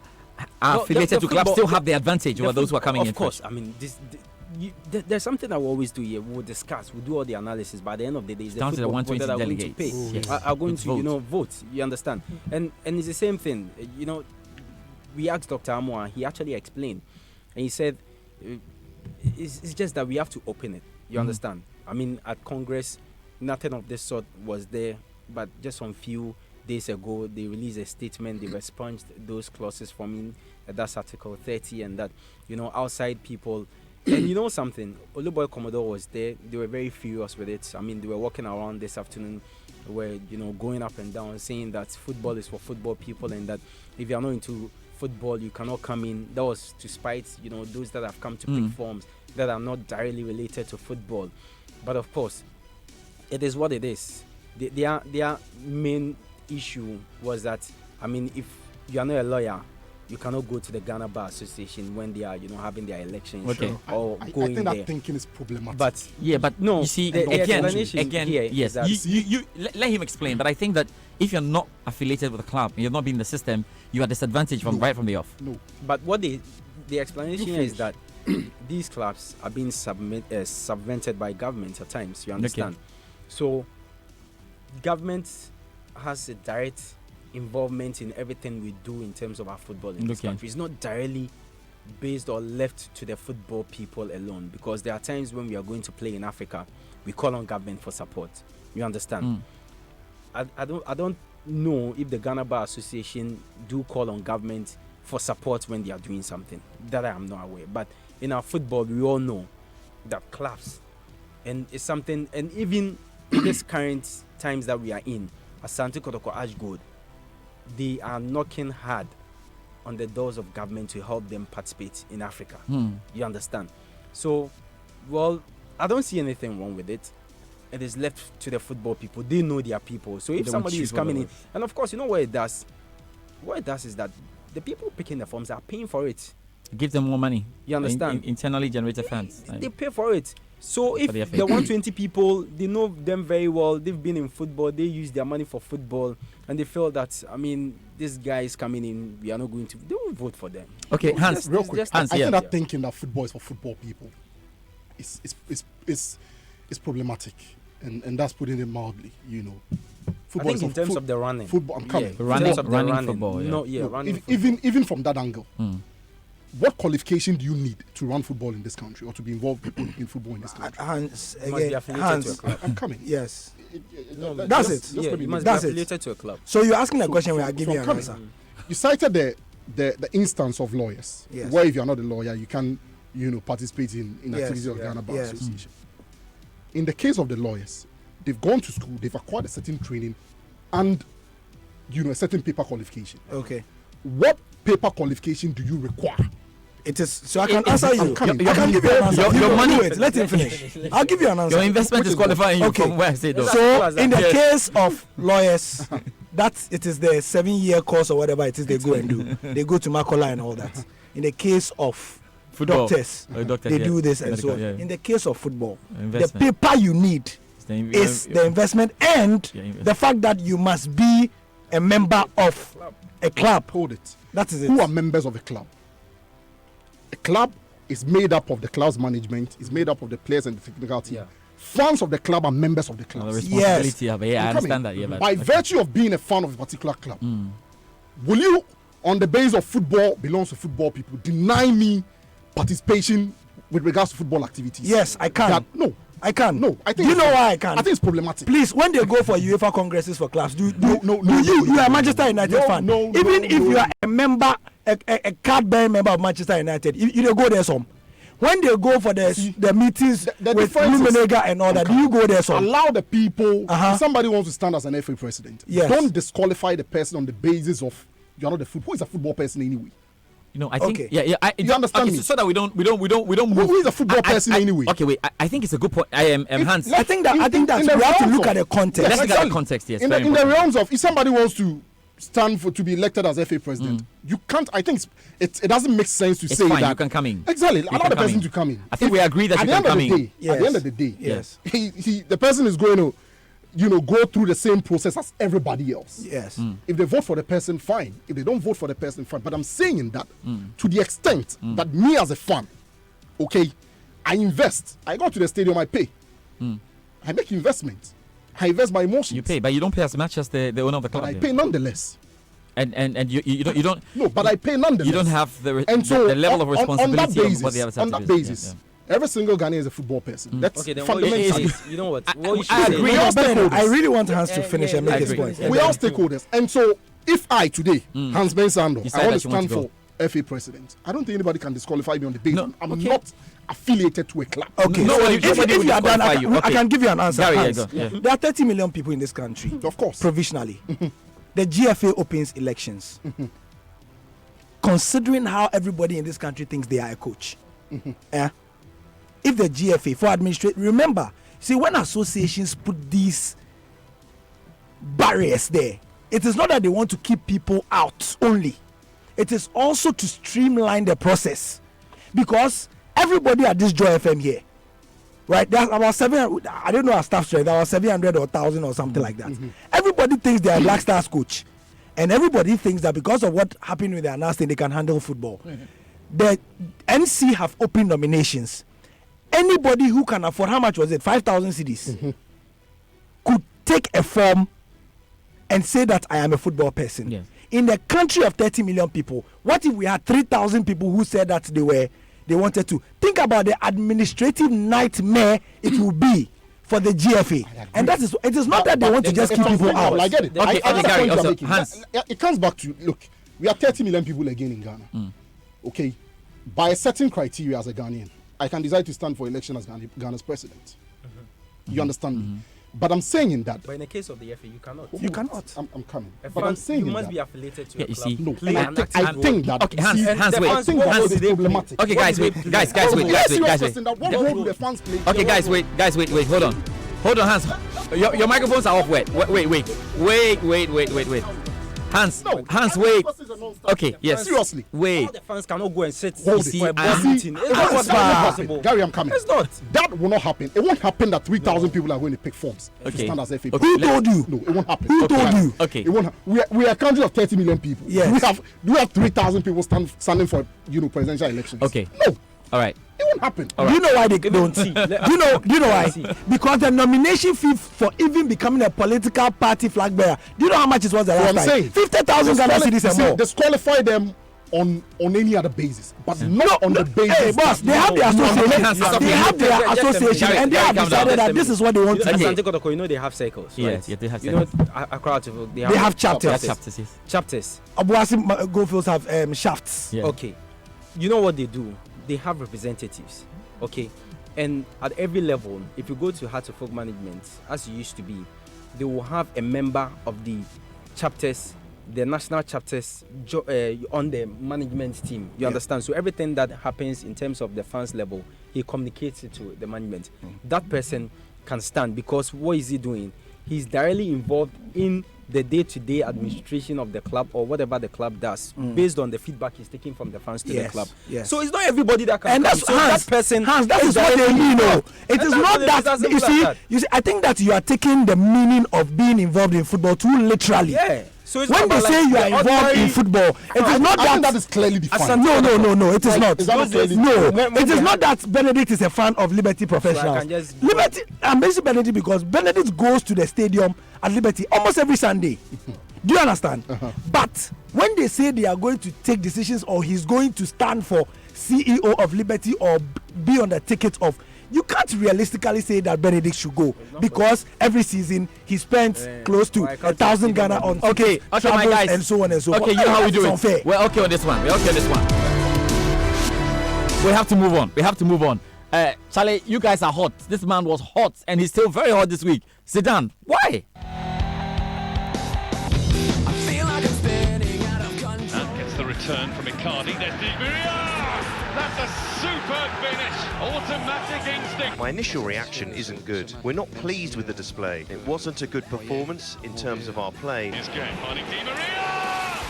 affiliated to clubs still have the advantage over those who are coming in? Of course. I mean, there's something that we always do here. We'll discuss, we'll do all the analysis. By the end of the day, it's the down to the football people that are going to pay. Yes. Are going Let's to vote. vote. You understand? And it's the same thing. We asked Dr. Amoah. He actually explained, and he said, it's just that we have to open it. You understand? I mean, at Congress, nothing of this sort was there, but just some few days ago, they released a statement. They expunged those clauses from in that's Article 30, and that outside people. And something, Oluboy Commodore was there. They were very furious with it. I mean, they were walking around this afternoon, were going up and down, saying that football is for football people, and that if you are not into football, you cannot come in. That was to spite those that have come to pick forms that are not directly related to football. But of course, it is what it is. Their main issue was that, I mean, if you are not a lawyer, you cannot go to the Ghana Bar Association when they are, having their elections. Okay. Or I going think there. that thinking is problematic. But No, you see, the again, explanation here is yes. that- You let him explain. But I think that if you're not affiliated with a club, you're not in the system, you are disadvantaged right from the off. No. But what the explanation here is that these clubs are being subvented by government at times. You understand? So, government has a direct involvement in everything we do in terms of our football in this country. It's not directly based or left to the football people alone, because there are times when we are going to play in Africa, we call on government for support. You understand? I don't know if the Ghana Bar Association do call on government for support when they are doing something. That I am not aware. But in our football, we all know that clubs, and it's something, and even in this current times that we are in, Asante Kotoko Ash Gold, they are knocking hard on the doors of government to help them participate in Africa. You understand? So, well, I don't see anything wrong with it. It is left to the football people. They know their people. So if somebody is coming in, and of course, what it does? What it does is that the people picking the forms are paying for it. Give them more money. You understand? Internally generated funds. They pay for it. So if the 120 people, they know them very well, they've been in football, they use their money for football, and they feel that, I mean, this guy is coming in, we are not going to, they will vote for them. Okay, Hans, real quick. Hans, I think that thinking that football is for football people is problematic, and that's putting it mildly. Football I think in terms of the running. Football, I'm coming. Running football. Running even from that angle. What qualification do you need to run football in this country or to be involved in football in this country? Hans, You must be affiliated to a club. I'm coming. Yes. That's it. Yeah, you must be That's it. affiliated to a club. So you're asking a question where I give you an answer. You cited the instance of lawyers, Yes. where if you're not a lawyer, you can participate in Yes, activities of yeah, Ghana Bar yes. Association. In the case of the lawyers, they've gone to school, they've acquired a certain training, and a certain paper qualification. Okay. What paper qualification do you require? It is so I can answer you. I'm coming. I can give you an answer. Your money. Wait, let him finish. I'll give you an answer. Your investment is qualifying you Okay. from where I say though. So in the case of lawyers, it is the 7-year course or whatever it is they go and do. They go to Makola and all that. In the case of Football. doctors, Doctors, they yeah. do this and so on. Medical, yeah. In the case of football, the Investment. paper you need is the investment and Yeah, investment. the fact that you must be a member of a club. Hold it. That is it. Who are members of a club? A club is made up of the club's management, is made up of the players and the technical team. Yeah. Fans of the club are members of the club. The responsibility of it. Yeah, I I'm understand coming. that. Yeah, but By virtue of being a fan of a particular club, will you, on the basis of football belongs to football people, deny me participation with regards to football activities? Yes, I can. No. I can. No, I think. Do you know why I can? I think it's problematic. Please, when they go for UEFA congresses for clubs, you no, are a Manchester United fan. Even if you are a member, a card-bearing member of Manchester United, you don't go there some. When they go for the meetings the with difference is- Lumenega and all that, do you go there some? Allow the people. Uh-huh. If somebody wants to stand as an FA president, Yes. don't disqualify the person on the basis of you're not a football. Who is a football person anyway? I think Okay. You understand me? So that we don't move. Who is a football person anyway? Okay, wait. I think it's a good point. Hans. I think that in we the have to realms look of- at the context. Let's look at the context. Yes, in very the important. realms of, if somebody wants to stand to be elected as FA president, you can't. I think it doesn't make sense to It's say fine, that you can come in. Exactly, You allow can the come person in. to come in. I think we agree that at you the can end of come the in. day, at the end of the day, Yes. the person is going to, go through the same process as everybody else. Yes. If they vote for the person, fine. If they don't vote for the person, fine. But I'm saying that to the extent that me as a fan, okay, I invest. I go to the stadium, I pay. I make investment. I invest my emotions. You pay, but you don't pay as much as the owner of the club. But I yeah. pay nonetheless. And you don't. No, but I pay nonetheless. You don't have the And so the level of on responsibility that basis, of what the other side on that is. basis, Yeah. every single Ghanaian is a football person. That's Okay, then what you fundamental. should say is, you know what? What you should I say agree. is- We all Benedict, I stakeholders. really want Hans to finish and make I his agree. point. We are stakeholders. And so, if I today, Hans Mensando, Decide I want that to you want stand to for FA president, I don't think anybody can disqualify me on the basis. No, I'm okay. not affiliated to a club. Okay, No, so nobody- if nobody you will are done, disqualify you. I Okay. can give you an answer. Gary, Hans. go. Yeah. There are 30 million people in this country. Of course. Provisionally. The GFA opens elections. Considering how everybody in this country thinks they are a coach. If the GFA for administration, remember, see, when associations put these barriers there, it is not that they want to keep people out only. It is also to streamline the process, because everybody at this Joy FM here, right? There's about 700. I don't know our staff strength. There was 700 or 1,000 or something like that. Everybody thinks they are Black Stars coach, and everybody thinks that because of what happened with the announcement, they can handle football. The NC have open nominations. Anybody who can afford, how much was it? 5,000 cedis, could take a form and say that I am a football person. Yes. In the country of 30 million people, what if we had 3,000 people who said that they wanted to? Think about the administrative nightmare it will be for the GFA. And that is, it is not that they want to just keep people out. I get it. Okay, I get the Gary, point you're also, making. Hans. It comes back to, look, we are 30 million people again in Ghana. Okay, by a certain criteria as a Ghanaian, I can decide to stand for election as Ghana's president. You understand me? But I'm saying in that. But in the case of the FA, you cannot. You cannot. I'm coming. A But fan, I'm saying you in must that. be affiliated to Yeah, a you club. see. No, Play and an active I think role. that. Okay, Hans, see, Hans, wait. I think Hans, what what is do they play? problematic. Okay, guys, wait, guys, Oh, wait, yes, guys, you wait, are guys, wait. question that what role do the fans play? Okay, guys, wait, hold on, Hans. Your microphones are off. Wait. Hans, No, Hans, every wait. person is a non-starter. Okay, yes. Seriously. Wait. All the fans cannot go and sit Hold it. for a board See, meeting. It's not That will not possible. happen. Gary, I'm coming. It's not. That will not happen. It won't happen that 3,000 people are going to pick forms to Okay. stand as FA. Okay, Who let- told you? No, it won't happen. Who told you? Okay. It won't. We are a country of 30 million people. Yes. We have 3,000 people standing for presidential elections. Okay. No, All right. it won't happen. Do you know why they don't? Do you know why? Because the nomination fee for even becoming a political party flag bearer, do you know how much it was the So last I'm time? saying 50,000 Ghana cedis and more. Disqualify them on any other basis, but not on the basis. Hey, boss, they have their association. Hans, They have their just a minute. association, Gary, and they Gary, have calm down. decided that this is what they want You to know, do. Asante Kotoko, you know they have cycles, Yes, right? yeah, they have You know, cycles. Accra, they They have chapters. Chapters, yes. Chapters. Obuasi Goldfields have shafts. Yeah. Okay. You know what they do? They have representatives. Okay. And at every level, if you go to Heart of Folk Management, as you used to be, they will have a member of the chapters, the national chapters, on the management team. You understand? So everything that happens in terms of the fans level, he communicates it to the management. That person can stand, because what is he doing? He's directly involved in the day-to-day administration of the club, or whatever the club does, based on the feedback he's taking from the fans to the Yes, club. yes. So it's not everybody that can And come. that's So Hans. that person. Hans, that is what they mean. No, it is not that. doesn't You like see, that. I think that you are taking the meaning of being involved in football too literally. Yeah. So it's When not they about say like you are the involved ordinary- in football, it is not I think that. that is clearly defined. No, it is not. Is that not clearly No, When it they is have- not that Benedict is a fan of Liberty Professionals. just- Liberty, I'm basically Benedict because Benedict goes to the stadium at Liberty almost every Sunday. Do you understand? But when they say they are going to take decisions, or he's going to stand for CEO of Liberty, or be on the ticket of, you can't realistically say that Benedict should go, because every season he spends close to I can't 1,000 see Ghana them. on Okay, tickets, my travels, guys. and so on and so forth. Okay, you know how we do It's it. unfair. We're okay on this one. We have to move on. Charlie, you guys are hot. This man was hot, and he's still very hot this week. Zidane, why? Gets the turn from Icardi. There's Di Maria! That's a superb finish. Automatic instinct. My initial reaction isn't good. We're not pleased with the display. It wasn't a good performance in terms of our play. He's going finding Di Maria!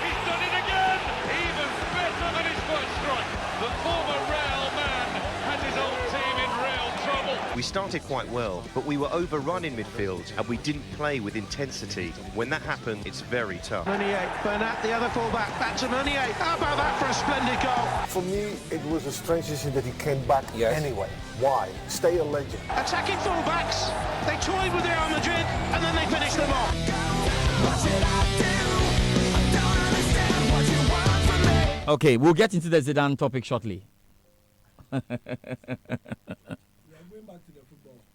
He's done it again! Even better than his first strike. The former Real man has his old team in real trouble. We started quite well, but we were overrun in midfield and we didn't play with intensity. When that happened, it's very tough. Meunier, Bernat, the other fullback, back to Meunier. How about that for a splendid goal? For me, it was a strange decision that he came back anyway. Why? Stay a legend. Attacking fullbacks, they toyed with Real Madrid and then they finished them off. Okay, we'll get into the Zidane topic shortly.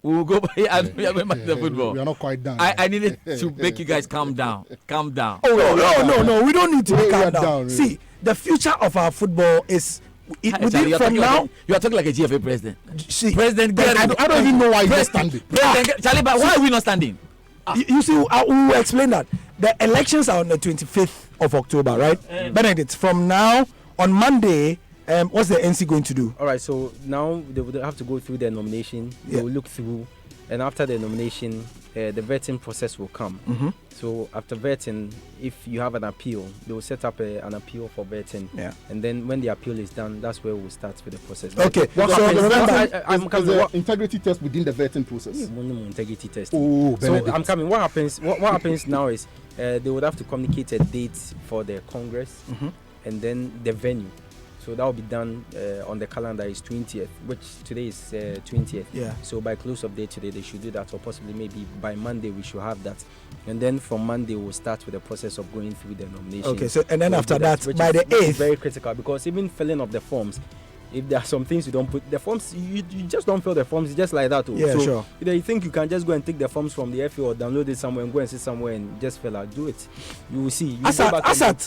We'll go back. We are going back to the football. We are not quite done. I needed to make you guys calm down. Calm down. Oh, no. We don't need to We calm are down. down, really. See, the future of our football is Charlie, from now. You are talking like a GFA president. See, President, I don't even know why he's not standing. President, Charlie, but why are we not standing? You see, we will explain that. The elections are on the 25th of October, right? Benedict, from now on Monday, what's the NC going to do? All right, so now they would have to go through their nomination. They will look through, and after the nomination, the vetting process will come. So after vetting, if you have an appeal, they will set up an appeal for vetting. And then when the appeal is done, that's where we'll start with the process. Okay. What So happens? remember, Is there integrity test within the vetting process? Integrity test. Oh, So Benedict. I'm coming. What happens? What happens now is they would have to communicate a date for the Congress, and then the venue. So that will be done on the calendar is 20th, which today is 20th. Yeah. So by close of day today, they should do that, or possibly maybe by Monday we should have that. And then from Monday we'll start with the process of going through the nomination. Okay, so and then We'll after do that, which by is- the which is 8th, very critical, because even filling of the forms, if there are some things you don't put the forms, you just don't fill the forms just like that. Yeah, so sure. If you think you can just go and take the forms from the FA or download it somewhere and go and sit somewhere and just fill out, do it. You will see. You as go back and at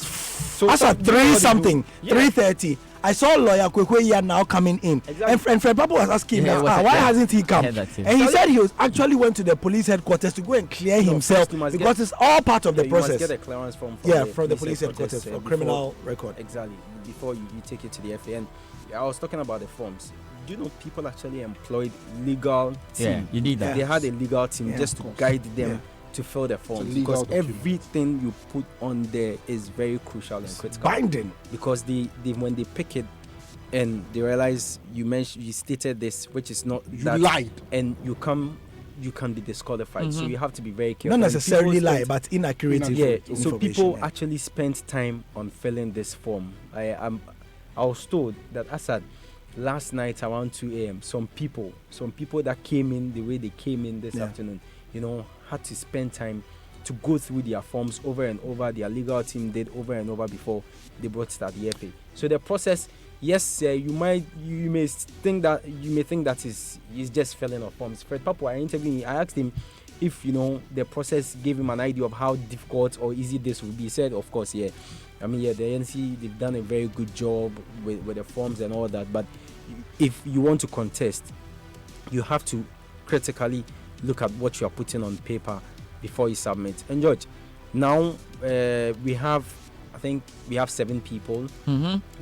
do- as at you know what 3 to something, do. Yeah. 3:30. I saw lawyer Kwekwe now coming in, Exactly. and Fred Papa was asking Yeah, him, why hasn't he come? Yeah, that's it. And he said he was actually went to the police headquarters to go and clear himself first you must because it's all part of the you must process. get a clearance from From the police headquarters for before- criminal record. Exactly, before you take it to the FA. And I was talking about the forms. Do you know people actually employed legal team? Yeah, you need that. They had a legal team just to guide them to fill the forms, legal because document. everything you put on there is very crucial and critical. Binding. Because they when they pick it and they realize you stated this, which is not You that, lied. and you can be disqualified. So you have to be very careful. Not And necessarily people lie, spend- but inaccurate yeah, so information. people yeah. actually spent time on filling this form. I was told that Assad last night around 2 a.m. some people that came in the way they came in this afternoon, had to spend time to go through their forms over and over. Their legal team did over and over before they brought it at the FA. So the process, yes, you may think that is just filling of forms. Fred Papo, I asked him if the process gave him an idea of how difficult or easy this would be. He said, of course, yeah. I mean, yeah, the NC, they've done a very good job with the forms and all that. But if you want to contest, you have to critically look at what you are putting on paper before you submit. And George, now we have 7 people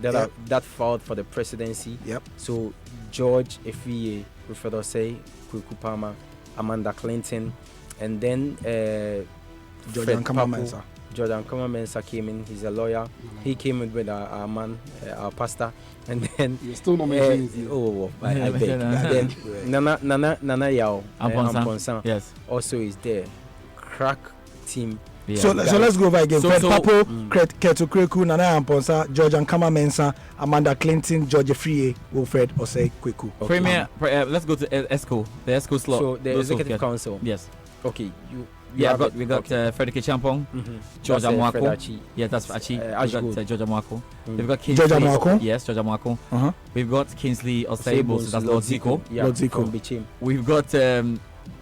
that filed for the presidency. Yep. So George Efie, Wilfred Osei, Kweku Palmer, Amanda Clinton, and then Jordan Kama-Mensah. Jordan Kama-Mensah came in. He's a lawyer. He came in with our man, our pastor, and then You're still not mentioning his I beg. Then Nana Yao Amponsan Yes. also is there. Crack team. Yeah. So let's go over again. So- Fred so- Papo, Ketu Kweku, Nana Amponsa, Jordan Kama-Mensah, Amanda Clinton, George Friye, Wilfred Osei Kweku. Premier, let's go to ESCO. The ESCO slot. So the Those executive who- council. Yes. Okay, We got Frederick Champong, George Amwako. Yeah, that's Achi. Ash We've got Good. George Amwako. Mm. We've got Kingsley. George Amwako? Yes, George Amwako. Uh-huh. We've got Kingsley Oseibo, so that's Lord Zico. Yeah, Lord Zico. from Bichim. We've got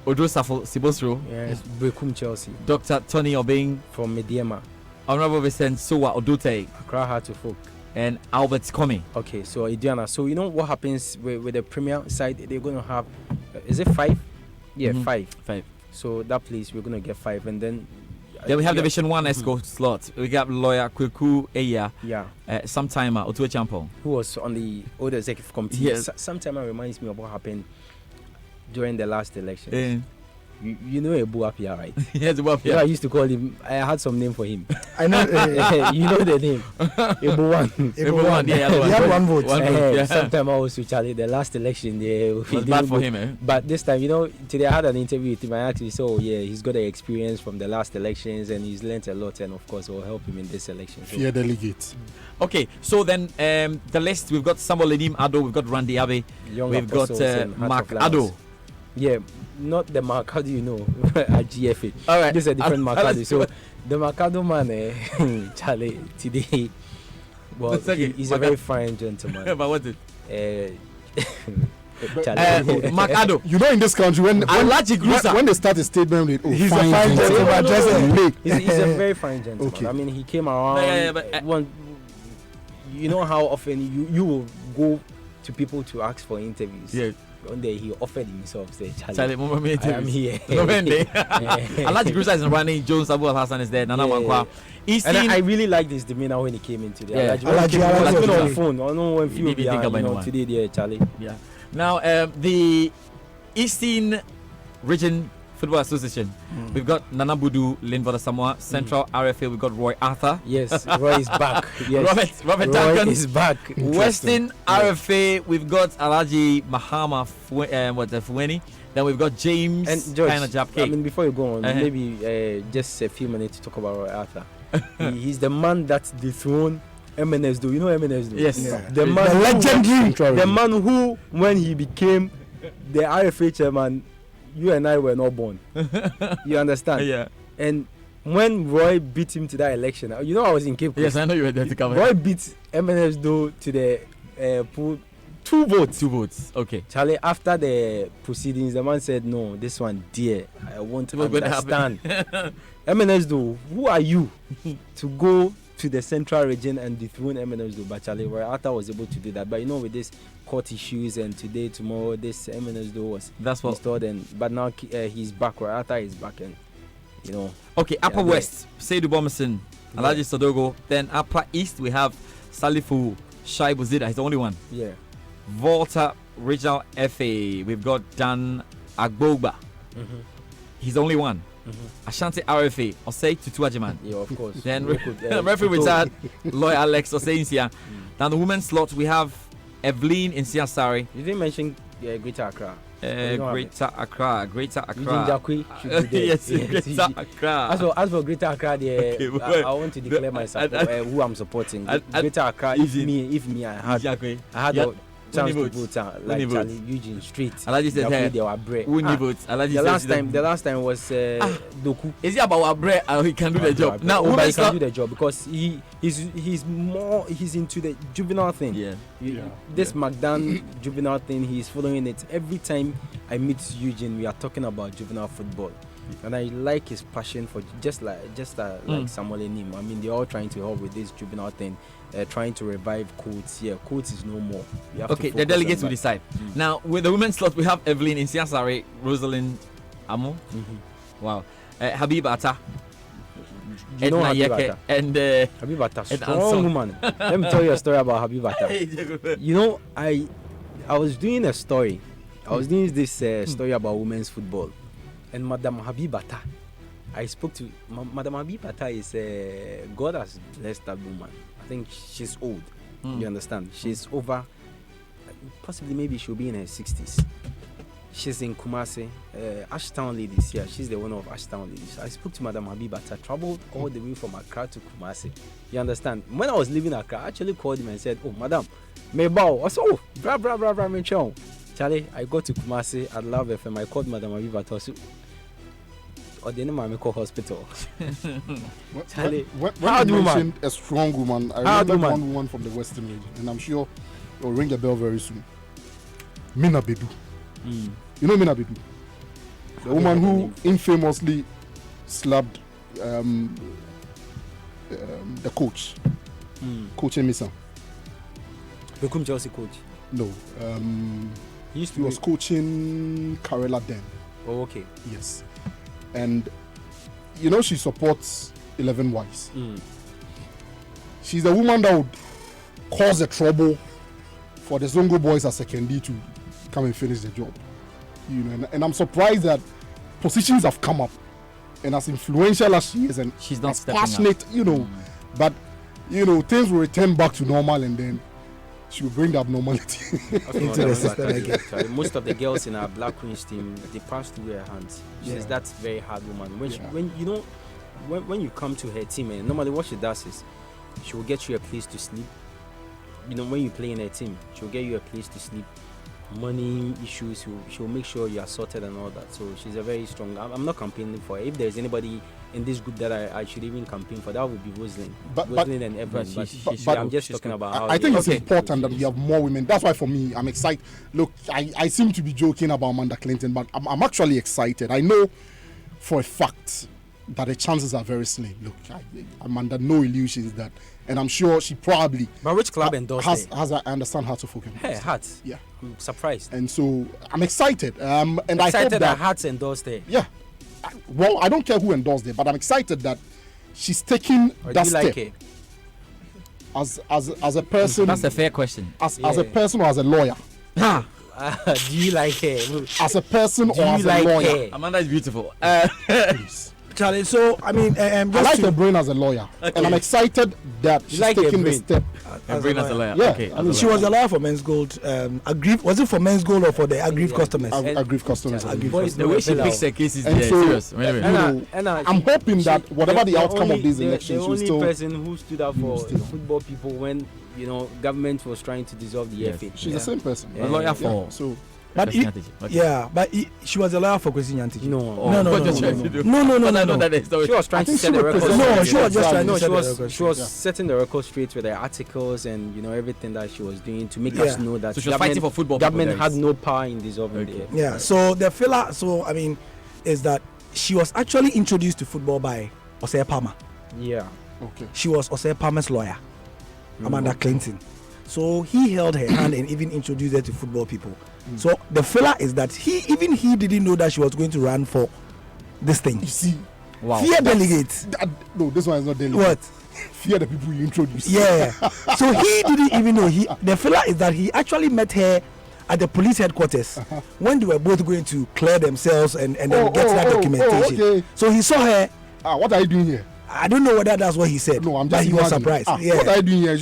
Odo Sibosro, Yes, Bekum Chelsea Dr. Tony Obing, from Mediema. Honorable Vincent Suwa Odute, Accra Heart to Folk. and Albert Komi. Okay, so Idiana. So you know what happens with the Premier side? They're going to have, is it 5? Yeah, Mhm. 5. 5. So that place we're going to get 5, and then Then we have Division 1 escort slot. We got lawyer Kweku Eya. Yeah. Sometime Otuo Champon. Who was on the old executive committee. Yes. Sometime reminds me of what happened during the last election. You know Ebu Apia, right? Yes, Ebu Apia. You know, I used to call him. I had some name for him. I know. You know the name. Ebu One. Ebu One. Yeah, he had one vote. Sometime I was with Charlie. The last election, it was bad for him, eh? But this time, today I had an interview with him. I actually saw, he's got the experience from the last elections and he's learnt a lot. And of course, it will help him in this election. Fear delegates. Okay, so then the list, we've got Samuel Edim Ado, we've got Randy Abbey, we've got Mark Ado. Yeah, not the Mark, how do you know? At GFA. All right. This is a different Mark Ado. So the Mark Ado man, Charlie, today, well, he's a very fine gentleman. But what is it? Mark Ado. You know, in this country, when they start a statement with, he's a fine gentleman. He's a very fine gentleman. Okay. I mean, he came around. But, you know how often you will go to people to ask for interviews. Yeah. One day he offered himself. Say, Charlie, I am here. Alaji Grusa is running. Jones Abu Hassan is there. Nana Mankwa. And I really liked his demeanor when he came into there. Yeah. Alaji on the phone. I know when few today there, Charlie. Yeah. Now the Eastern Region Football Association. We've got Nana Budu, Linvoda Samoa, Central RFA. We've got Roy Arthur. Yes, Roy is back. Yes. Robert Roy Duncan is back. Western RFA. We've got Alaji Mahama Fueni. Then we've got James and George. Japke. I mean, before you go on, maybe just a few minutes to talk about Roy Arthur. He's the man that dethroned MNS Do. You know MNS Do? Yes. Yeah. The legendary. The man who, when he became the RFA chairman, you and I were not born. You understand? Yeah. And when Roy beat him to that election, I was in Cape Coast. Yes, I know you were there to cover. Roy beat MNS Do to the pool. 2 votes. 2 votes. Okay. Charlie, after the proceedings, the man said, "No, this one, dear, I want to understand." MNS Do, who are you to go to the central region and dethrone MNS Do? But Charlie, Roy Arthur was able to do that. But with this court issues and today, tomorrow, this MNS Do was restored. But now he's back. Roy Arthur is back, and Okay, Upper West, Saidu Bomerson, Alaji Sodogo. Then Upper East, we have Salifu Shaibu Zida. He's the only one. Yeah. Volta Regional FA, we've got Dan Agbogba. He's the only one. Ashanti RFA, Osei Tutu Ajiman. Yeah, of course. Then referee retired, lawyer Alex Osei Insia. Then the women's slot, we have Evelyn Insiasari. You didn't mention Greater Accra. Greater Accra. Yes, Greater Accra. As for Greater Accra, I want to declare myself who I'm supporting. Greater Accra, if me, I had a chance to vote like Charlie Eugene Street. Alaji said they were bread. The last time was Doku. Is it about our bread? He can do the job. Now, he can do the job because he's into the juvenile thing. Yeah. This McDan juvenile thing, he's following it. Every time I meet Eugene, we are talking about juvenile football. And I like his passion for just like Samuel Enim. I mean, they're all trying to help with this juvenile thing, trying to revive Coates. Yeah, Coates is no more. Okay, the delegates will decide. Now, with the women's slot, we have Evelyn Insiasari, Rosalind Amo. Wow. Habib Atta. You know Habib Atta? And Habib Atta, strong woman. Let me tell you a story about Habib Atta. I was doing a story. I was doing this story about women's football. And Madam Habibata, I spoke to Madam Habibata. Is God has blessed that woman. I think she's old. You understand? She's over. Possibly, maybe she'll be in her 60s. She's in Kumasi, Ashtown Ladies. Yeah, she's the owner of Ashtown Ladies. I spoke to Madam Habibata. Traveled all the way from Accra to Kumasi. You understand? When I was leaving Accra, I actually called him and said, "Oh, Madam, may bow." I said, "Oh, bra, me chow." Charlie, I got to Kumasi at Love FM. I called Madam Habibata. Or the name I call hospital. Charlie, when you mentioned a strong woman, I remember one woman from the Western region, and I'm sure it'll ring a bell very soon. Mina Bedu. You know Mina Bedu? The woman who infamously slapped the coach, Coach Emisa. Become Chelsea coach? No. He was coaching Karela then. Oh, okay. Yes. And you know, she supports 11 Wives. She's a woman that would cause the trouble for the Zongo boys as secondary to come and finish the job. You know, and I'm surprised that positions have come up, and as influential as she is, and she's not as passionate, up. You know, but you know, things will return back to normal, and then she will bring the abnormality into the system again. Most of the girls in our Black Queens team, they pass through her hands. She's that very hard woman. When you come to her team, and normally what she does is she will get you a place to sleep. You know, when you play in her team, she'll get you a place to sleep. Money issues, she'll make sure you are sorted and all that. So she's a very strong. I'm not campaigning for her. If there's anybody in this group that I should even campaign for, that would be Roslyn and Evelyn. But I'm just talking about how I think it's important that we have more women. That's why for me, I'm excited. Look, I seem to be joking about Amanda Clinton, but I'm actually excited. I know for a fact that the chances are very slim. Look, I'm under no illusions that, and I'm sure she probably. But which club endorsed has I understand how to focus. Hey, Hearts. Yeah, I'm surprised. And so I'm excited. And excited I hope that Hearts endorsed her. Yeah. Well, I don't care who endorsed it, but I'm excited that she's taking that step. Like her? As a person. That's a fair question. As a person or as a lawyer. Do you like her? As a person or as a lawyer. Amanda is beautiful. Please. Charlie, so I mean, I like her brain as a lawyer, and I'm excited that she's taking the step. Her brain as a lawyer. Yeah, Okay, I mean, she was a lawyer for Men's Gold. Was it for Men's Gold or for the aggrieved customers? Aggrieved customers. The way she picks her cases is serious. I'm hoping that whatever the outcome of these elections, the only person who stood up for football people when government was trying to dissolve the FA. She's the same person. A lawyer for. So. But she was a lawyer for Kwesi Nyantakyi. No. She was trying to set the record. No, she was just trying to set the record. She was setting the record straight with her articles and everything that she was doing to make us know that so she was fighting for football. Government had no power in dissolving the FA. Yeah. So the filler, is that she was actually introduced to football by Osei Palmer. Yeah. Okay. She was Osei Palmer's lawyer, Amanda Clinton. So he held her hand and even introduced her to football people. So the filler is that he didn't know that she was going to run for this thing. You see, fear delegates. No, this one is not delegate. What? Fear the people you introduce. Yeah. So he didn't even know. The filler is that he actually met her at the police headquarters when they were both going to clear themselves and then get that documentation. Okay. So he saw her. What are you doing here? I don't know whether that's what he said. No, I'm just. But he was surprised. What are you doing here?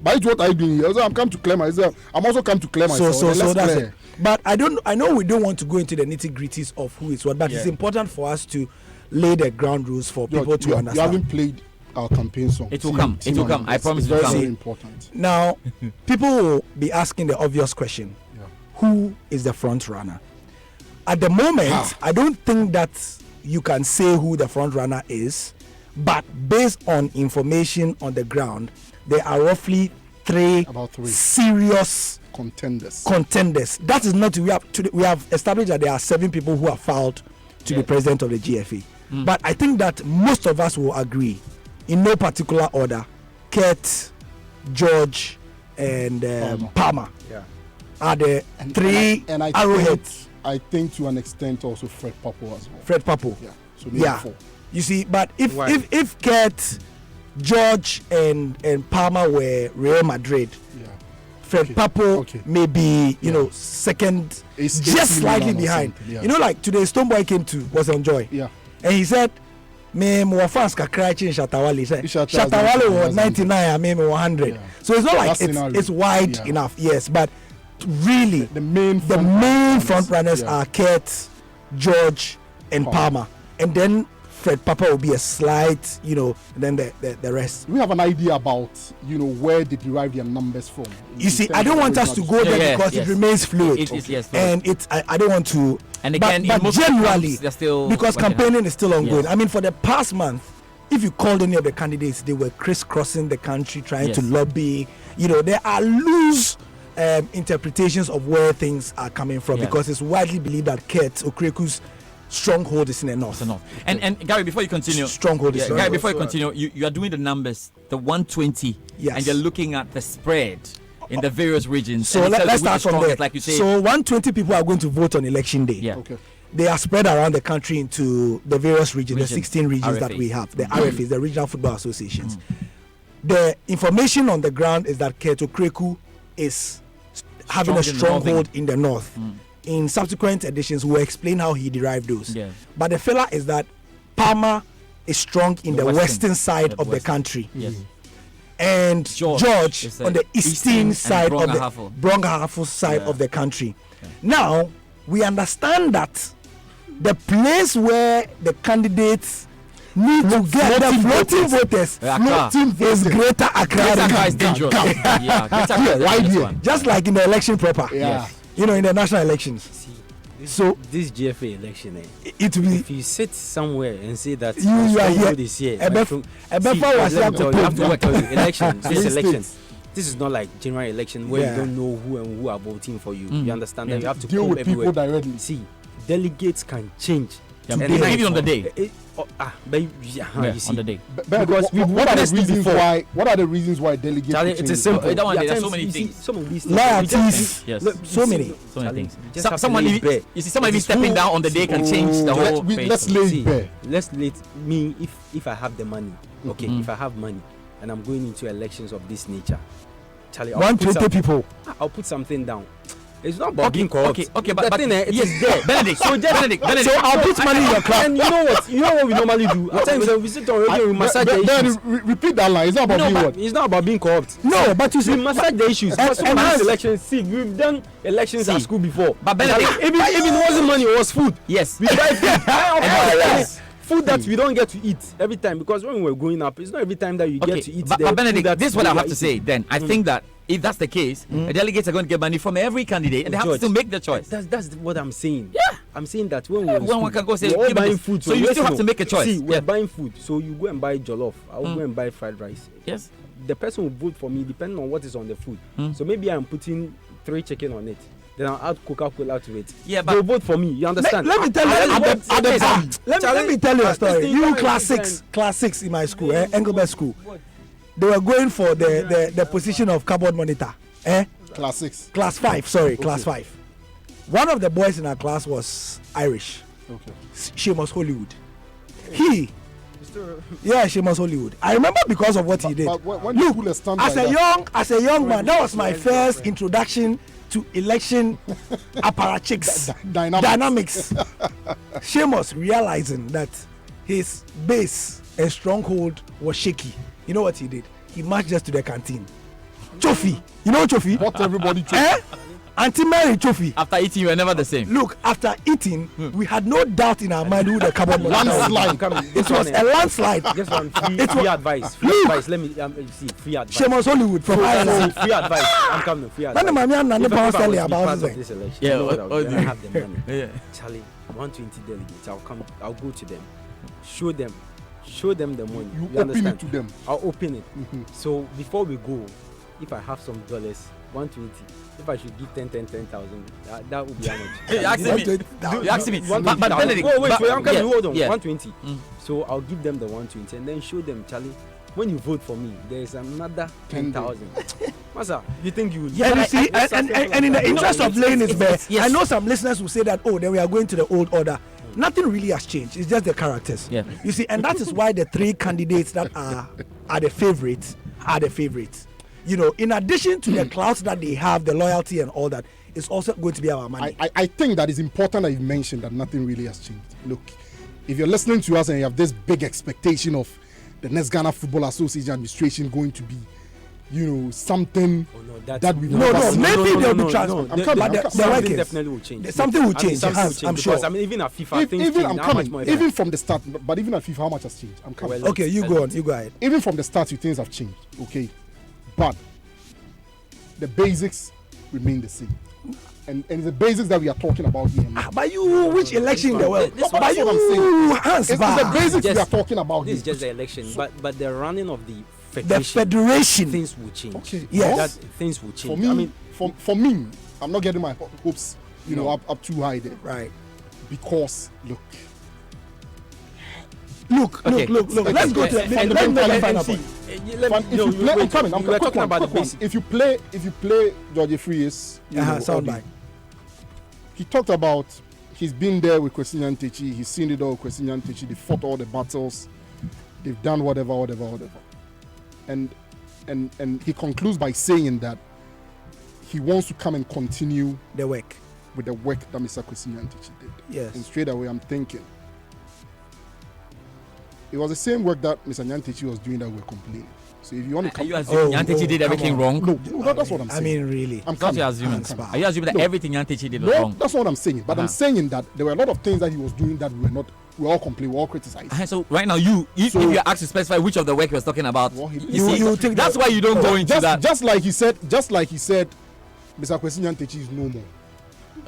But what are you doing here? I'm come to clear myself. I'm also come to clear myself. So that's it. But I know we don't want to go into the nitty-gritties of who is what, but it's important for us to lay the ground rules for people to understand. You haven't played our campaign song. It will come. It will come. I promise. It's very important. Now, people will be asking the obvious question: who is the front runner? At the moment, I don't think that you can say who the front runner is. But based on information on the ground, there are roughly three serious contenders. That is not we have established that there are 7 people who have filed to be president of the GFA. But I think that most of us will agree, in no particular order, Kurt, George, and Palmer are the three arrowheads. I think to an extent also Fred Papo as well. Fred Papo. Yeah. So maybe 4. You see, but if Kurt, George, and Palmer were Real Madrid, Fred Papo may be, second, just slightly behind. Like today, Stonebwoy came to was on Joy. Yeah. And he said, me more fans can cry in Shatawale. He said, Shatawale was 99, I mean 100. So it's not like it's wide enough, yes, but really the main front runners are Kurt, George, and Palmer. And then Fred Papo will be a slight, and then the rest. We have an idea about, where they derive their numbers from. You see, I don't want us to go there because it remains fluid. And I don't want to. And again, but generally, still because campaigning is still ongoing. I mean, for the past month, if you called any of the candidates, they were crisscrossing the country trying to lobby. There are loose interpretations of where things are coming from because it's widely believed that Kurt Okreku's stronghold is in the north. And Gary, before you continue, Gary, before you continue, you are doing the numbers, the 120, and you're looking at the spread in the various regions. So let's start from there. Like you say. So 120 people are going to vote on election day. Yeah. Okay. they are spread around the country into the various regions, the 16 regions that RFA. we have, the RFAs, the Regional Football Associations. The information on the ground is that Keto Kreku is having a stronghold in the north. In subsequent editions, we'll explain how he derived those. Yeah. But the fella is that Palmer is strong in the western side of the country. Yes. And George is on the eastern side of the Brongahafo. Brongahafo side of the country. Now, we understand that the place where the candidates need to get the floating voters is Greater Accra. Greater Accra is dangerous. Yeah, Greater Accra is right dangerous here. one. Just like in the election proper. Yes. You know, in the national elections. So this GFA election, it will be. If you sit somewhere and say that You are here. this year, Ebefa was let me tell you, I have to here. tell you, election, this Three election. states. This is not like general election where you don't know who and who are voting for you. You understand that you have to deal with everywhere. people directly. See, delegates can change. Yeah, even on the day. But you see, on the day. Because what are the reasons why? What are the reasons why delegates? Charlie, it is simple. That one, There are there's so times many you see things. Some of these things. Loyalties. Yes. Look, So many. So many things. just have to Someone lay it bare. you see someone even It is stepping who- down on the day can change the whole face. Let's lay See, it bare. let's let me if I have the money, okay, if I have money and I'm going into elections of this nature, Charlie, I'll put 120 people. I'll put something down. It's not about being corrupt. Okay, but thing, it yes, is there. Benedict. So Benedict. So I'll put money in your club. And you know what? You know what we normally do? At times we sit on radio, we massage the issues. Repeat that line. It's not about No, being but what. it's not about being corrupt. No, but you see, We massage the issues. Because some of and these elections, see, we've done elections at school before. But Benedict, even it wasn't money, it was food. yes. We buy food. Yes. Food that we don't get to eat every time, because when we were growing up, it's not every time that you get to eat. But the food Benedict, that this is what we I are have to say eating. then. I think that if that's the case, the delegates are going to get money from every candidate and they have to George, still make the choice. That's what I'm saying. Yeah. I'm saying that when we were in When one school, can go say, we're all give me buying this. food, So you still have to make a choice. See, we're Yeah. buying food, so you go and buy jollof. I'll go and buy fried rice. Yes. The person will vote for me depending on what is on the food. So maybe I'm putting 3 chicken on it. Then I'll add Coca-Cola to it. Yeah, They'll but vote for me. You understand? Let me tell you. Let me tell you a story. You class six in my school, Engelbert School. They were going for the position of cupboard monitor. Class 6. Class 5, sorry, class 5. One of the boys in our class was Irish. Okay. Seamus Hollywood. Seamus Hollywood. I remember because of what he did. But when Look, people stand as like a that- young man, that was my first introduction to election apparatchiks dynamics. Seamus realizing that his base and stronghold was shaky. You know what he did? He marched just to the canteen. Chofi, you know Chofi? What everybody chofi. Auntie Mary Chofi. After eating, you were never the same. Look, after eating, we had no doubt in our mind who the carbon Landslide. It was a landslide. Just one free It was- advice. Free Look. advice. Let me see. Free advice. Seamus Hollywood from Ireland. Free advice. I'm coming. Free advice. None of my man and the If I bounce was earlier to be about part this of this election, Yeah, you know what I'll oh, do? I have the money. Yeah. Charlie, 120 delegates. I'll go to them, show them the money. You You open understand? it to them. I'll open it. So before we go, if I have some dollars, 120. If I should give 10,000, that would be how much? Hey, you asking me? You asking me? But Benedict, wait, but- I'm coming. Hold on. yeah. 120. So I'll give them the 120 and then show them, Charlie. When you vote for me, there is another 10,000. Masa, you think you would? Yeah, you see, and in the interest of laying it bare, I know some listeners will say that, then we are going to the old order. Nothing really has changed. It's just the characters. Yeah. You see, and that is why the 3 candidates that are the favorites are the favorites. You know, in addition to the clout that they have, the loyalty and all that, it's also going to be our money. I think that is important that you mentioned that nothing really has changed. Look, if you're listening to us and you have this big expectation of the next Ghana Football Association administration going to be, something that we've never seen. Maybe they'll be transformed. Something definitely will change. Something will change, Something will yes, change I'm sure. because, I mean, even at FIFA, things Even change. I'm How much more coming. is Even that? from the start, but even at FIFA, how much has changed? I'm coming. Well, Okay, you go on. You go ahead. Even from the start, things have changed. Okay, but the basics remain the same. And the basics that we are talking about here. But you, which election in the world? This But one- you, Hans, It's the basics we Just- are talking about This is here. just the election, but the running of the the federation. things will change. Okay, Yes. That things will change. For me, I mean, for me, I'm not getting my hopes, up too high there. Right. Because look, Look. Let's go to the and let's make the and final see, point. if you play, I'm coming. I'm we're quick talking one, about the quick one. basics. If you play George Frias, Soundbite. he talked about he's been there with Kwesi Nyantakyi. He's seen it all with Kwesi Nyantakyi. They fought all the battles. They've done whatever. And he concludes by saying that he wants to come and continue the work with the work that Mr. Kwesi Nyantakyi did. Yes. And straight away, I'm thinking it was the same work that Mr. Nyantakyi was doing that we're complaining. So if you want to come, are you assuming Nyantakyi did everything wrong? No, that's what I'm saying. I mean, really. Are you assuming that everything Nyantakyi did was wrong? That's what I'm saying. But I'm saying that there were a lot of things that he was doing that we all complain, we all criticize. So right now, if you're asked to specify which of the work he was talking about, you think that's why you don't go into that. Just like he said, Mr. Kwesi Nyantakyi is no more.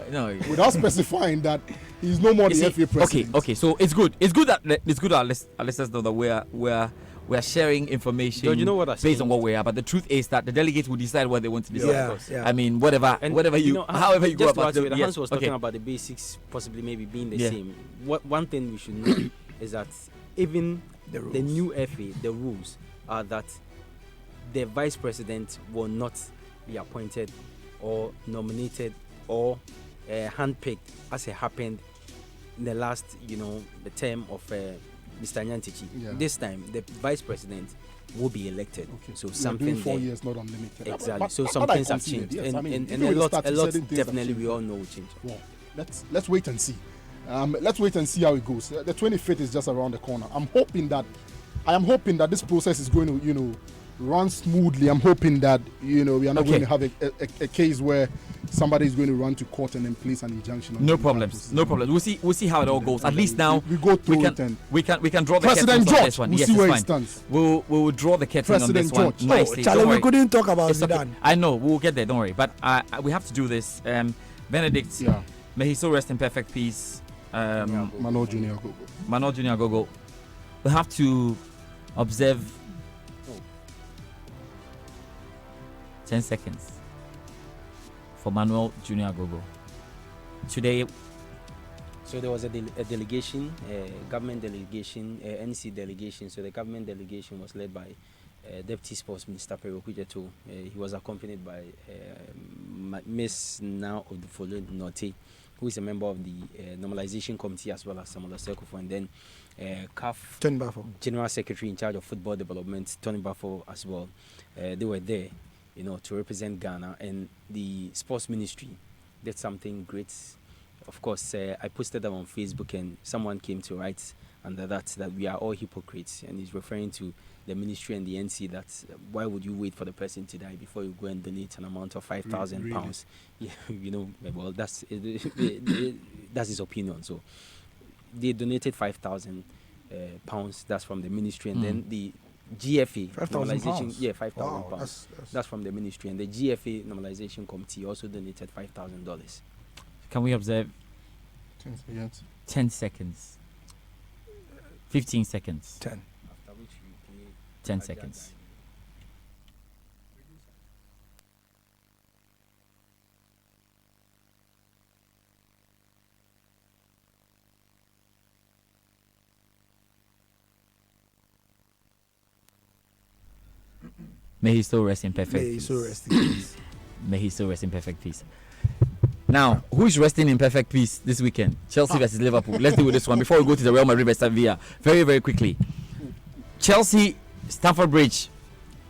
No, without specifying that he's no more the FA president. Okay. So it's good that our listeners know that we're sharing information based on what we are. But the truth is that the delegates will decide what they want to decide. Yeah. I mean, however you go about it. Hans was talking about the basics, possibly maybe being the same. One thing we should know is that even the new FA, the rules are that the vice president will not be appointed or nominated or handpicked as it happened in the last, the term of Mr. Nyantakyi. Yeah. This time, the vice president will be elected. Okay. So something 4 years, not unlimited. Exactly. So some things have changed, and a lot definitely we all know will change. Well, let's wait and see. Let's wait and see how it goes. The 25th is just around the corner. I am hoping that this process is going to, run smoothly. I'm hoping that we are not going to have a case where somebody is going to run to court and then place an injunction. No problems. We'll see how it all goes. At least now we go through it and we can draw the President curtains George. on this one. We'll yes, see where fine. it stands. We'll draw the curtain on this George. one nicely. Charlie, we couldn't talk about Zidane. Okay. I know we'll get there. Don't worry. But we have to do this. Benedict, may he so rest in perfect peace. Mano Junior Gogo. We have to observe 10 seconds for Manuel Junior Gogo. Today, so there was a delegation, government delegation, NC delegation. So the government delegation was led by Deputy Sports Minister Pero Kujeto. He was accompanied by Miss Now Odufolo Norte, who is a member of the normalization committee, as well as Samuel Sekufo, and then CAF General Secretary in charge of football development, Tony Bafo, as well. They were there, to represent Ghana, and the sports ministry did something great. Of course, I posted them on Facebook, and someone came to write under that we are all hypocrites, and he's referring to the ministry and the NC that why would you wait for the person to die before you go and donate an amount of £5,000? Yeah, well, that's his opinion. So they donated £5,000 pounds. That's from the ministry, and then the GFA normalization, £5,000. That's from the ministry, and the GFA normalization committee also donated $5,000. Can we observe 10 seconds? 15 seconds. 10 seconds. May he still rest in perfect peace. May he still rest in perfect peace. Now, who is resting in perfect peace this weekend? Chelsea versus Liverpool. Let's deal with this one before we go to the Real Madrid versus Sevilla. Very, very quickly. Chelsea, Stamford Bridge.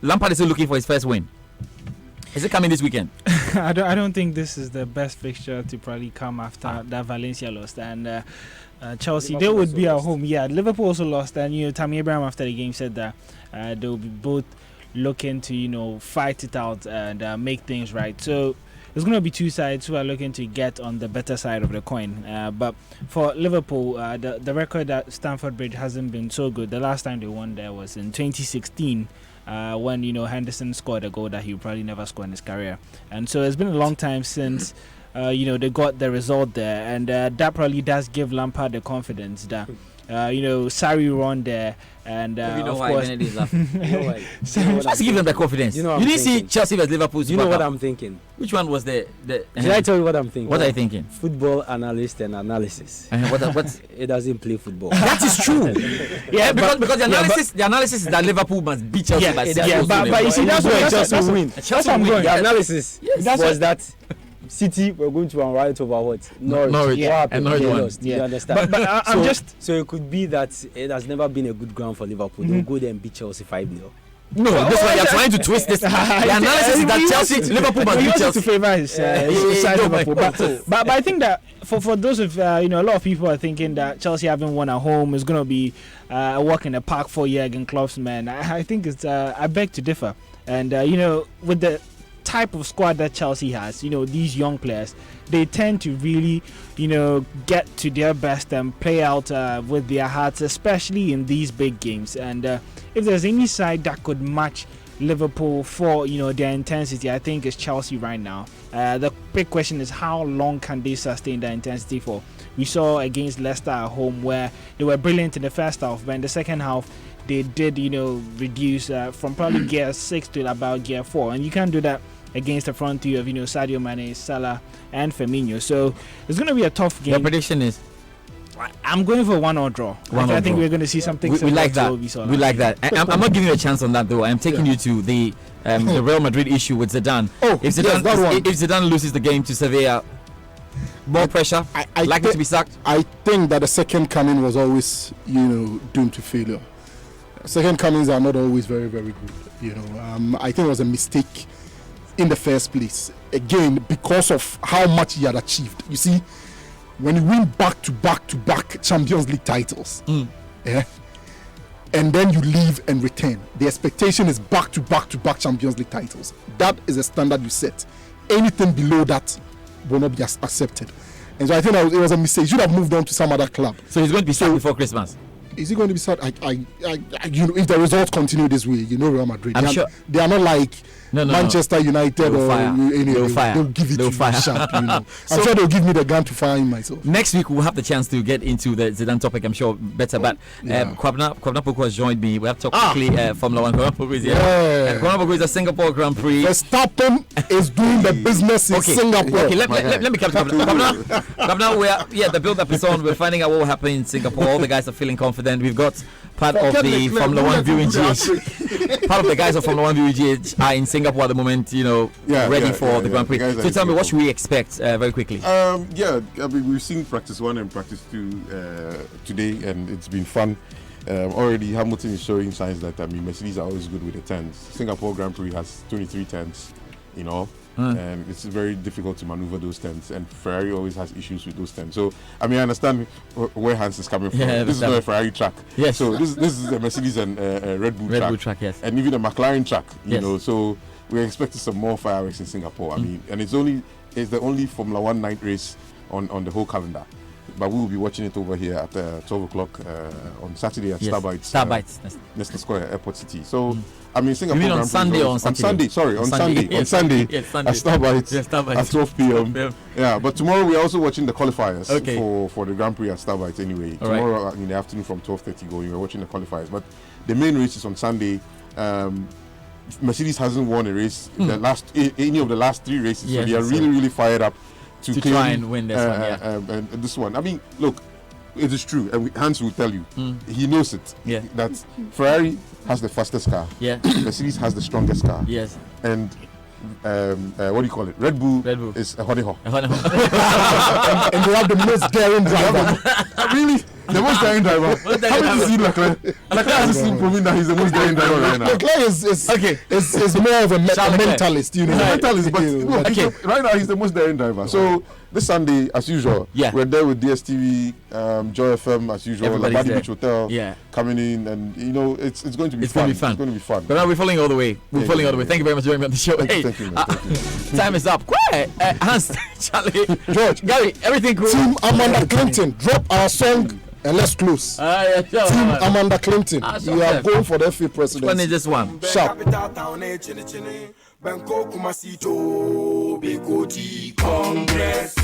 Lampard is still looking for his first win. Is it coming this weekend? I don't think this is the best fixture to probably come after that Valencia lost. And Chelsea, Liverpool they would be at home. Yeah, Liverpool also lost. And, Tammy Abraham after the game said that they will be both looking to, fight it out and make things right. So there's going to be two sides who are looking to get on the better side of the coin. But for Liverpool, the record at Stamford Bridge hasn't been so good. The last time they won there was in 2016 when, Henderson scored a goal that he would probably never score in his career. And so it's been a long time since, they got the result there. And that probably does give Lampard the confidence that, Sarri won there. And of course, Benedict is laughing. Just give them the confidence. You didn't see Chelsea versus Liverpool. You know what I'm thinking? Which one was the Did I tell you what I'm thinking? What are you thinking? Football analyst and analysis. What? It doesn't play football. That is true. because the analysis is that Liverpool must beat Chelsea by 7. But you see, that's where Chelsea will win. The analysis was that City were going to unright over what? Norwich. Yeah, and Norwich won. You understand? But I'm just so it could be that it has never been a good ground for Liverpool. They'll go there and beat Chelsea 5-0. No, that's why you're trying to twist this. The analysis is that Chelsea, Liverpool, but he wants Chelsea to favour his side Liverpool. But I think that for those of a lot of people are thinking that Chelsea having won at home is going to be a walk in the park for Jurgen Klopp's men. I think it's I beg to differ. And with the type of squad that Chelsea has, these young players, they tend to really, get to their best and play out with their hearts, especially in these big games. And if there's any side that could match Liverpool for their intensity, I think it's Chelsea right now. The big question is how long can they sustain that intensity for? We saw against Leicester at home where they were brilliant in the first half, but in the second half they did reduce from probably gear 6 to about gear 4, and you can't do that against the front two of Sadio Mane, Salah and Firmino. So it's going to be a tough game. Your prediction is? I'm going for 1-1 draw. I think we're going to see something we like that. We like that. I'm not giving you a chance on that though. I'm taking you to the Real Madrid issue with Zidane. If Zidane loses the game to Sevilla, more pressure, likely to be sacked. I think that the second coming was always doomed to failure. Second comings are not always very, very good. I think it was a mistake in the first place. Again, because of how much he had achieved. You see, when you win back-to-back Champions League titles, and then you leave and return, the expectation is back-to-back Champions League titles. That is a standard you set. Anything below that will not be accepted. And so I think it was a mistake. He should have moved on to some other club. So he's going to be sacked before Christmas. Is he going to be sad? If the results continue this way, Real Madrid. They are not like Manchester United they'll give it to you sharp. I'm sure they'll give me the gun to fire him myself. Next week we'll have the chance to get into the Zidane topic. I'm sure better. But Kwabena Poku has joined me. We have talked quickly Formula One. Kwabena Poku is here. Kwabena Poku is a Singapore Grand Prix. Verstappen is doing the business in Singapore. Okay, let me come to Kwabena. The build-up is on. We're finding out what will happen in Singapore. All the guys are feeling confident. We've got part of the Formula One viewing GH. Part of the guys of Formula One viewing GH are in Singapore at the moment, ready for the Grand Prix. So tell me, what should we expect very quickly? We've seen practice 1 and practice 2 today, and it's been fun. Already Hamilton is showing signs that Mercedes are always good with the 10s. Singapore Grand Prix has 23 10s, and it's very difficult to maneuver those 10s, and Ferrari always has issues with those 10s. So I understand where Hans is coming from. This is not a Ferrari track. Yes. So this is a Mercedes and Red Bull track. Yes. And even a McLaren track. So we're expecting some more fireworks in Singapore. And it's the only Formula One night race on the whole calendar. But we will be watching it over here at 12 o'clock on Saturday at Starbites. Leicester Square, Airport City. So Singapore. You mean on Sunday or on Saturday? On Sunday at Starbites at 12 p.m. Yeah, but tomorrow we're also watching the qualifiers for the Grand Prix at Starbites anyway. Tomorrow in the afternoon from 12:30 going, we're watching the qualifiers. But the main race is on Sunday. Mercedes hasn't won a race any of the last 3 races, so they are really, really fired up to try and win this one. And this one. Look, it is true, and Hans will tell you, he knows it. Yeah. That Ferrari has the fastest car. Yeah. Mercedes has the strongest car. Yes. And what do you call it? Red Bull is a honeyhawk. And they have the most daring driver. Really? The most daring driver. How many you see Leclerc? Leclerc has proven that he's the most daring driver right now. Leclerc is more of a mentalist, mentalist, but right now he's the most daring driver. So this Sunday, as usual, we're there with DSTV, Joy FM, as usual, Labadi Beach Hotel, coming in, and it's going to be fun. It's going to be fun. But now we're following all the way. Thank you very much for joining me on the show. Thank you. Time is up. Quiet. Hans, Charlie, George, Gary, everything cool. Team Amanda Clinton, drop our song. And let's close. Team Amanda Clinton. We are going for the FA presidency. When is this one? Sharp. Congress.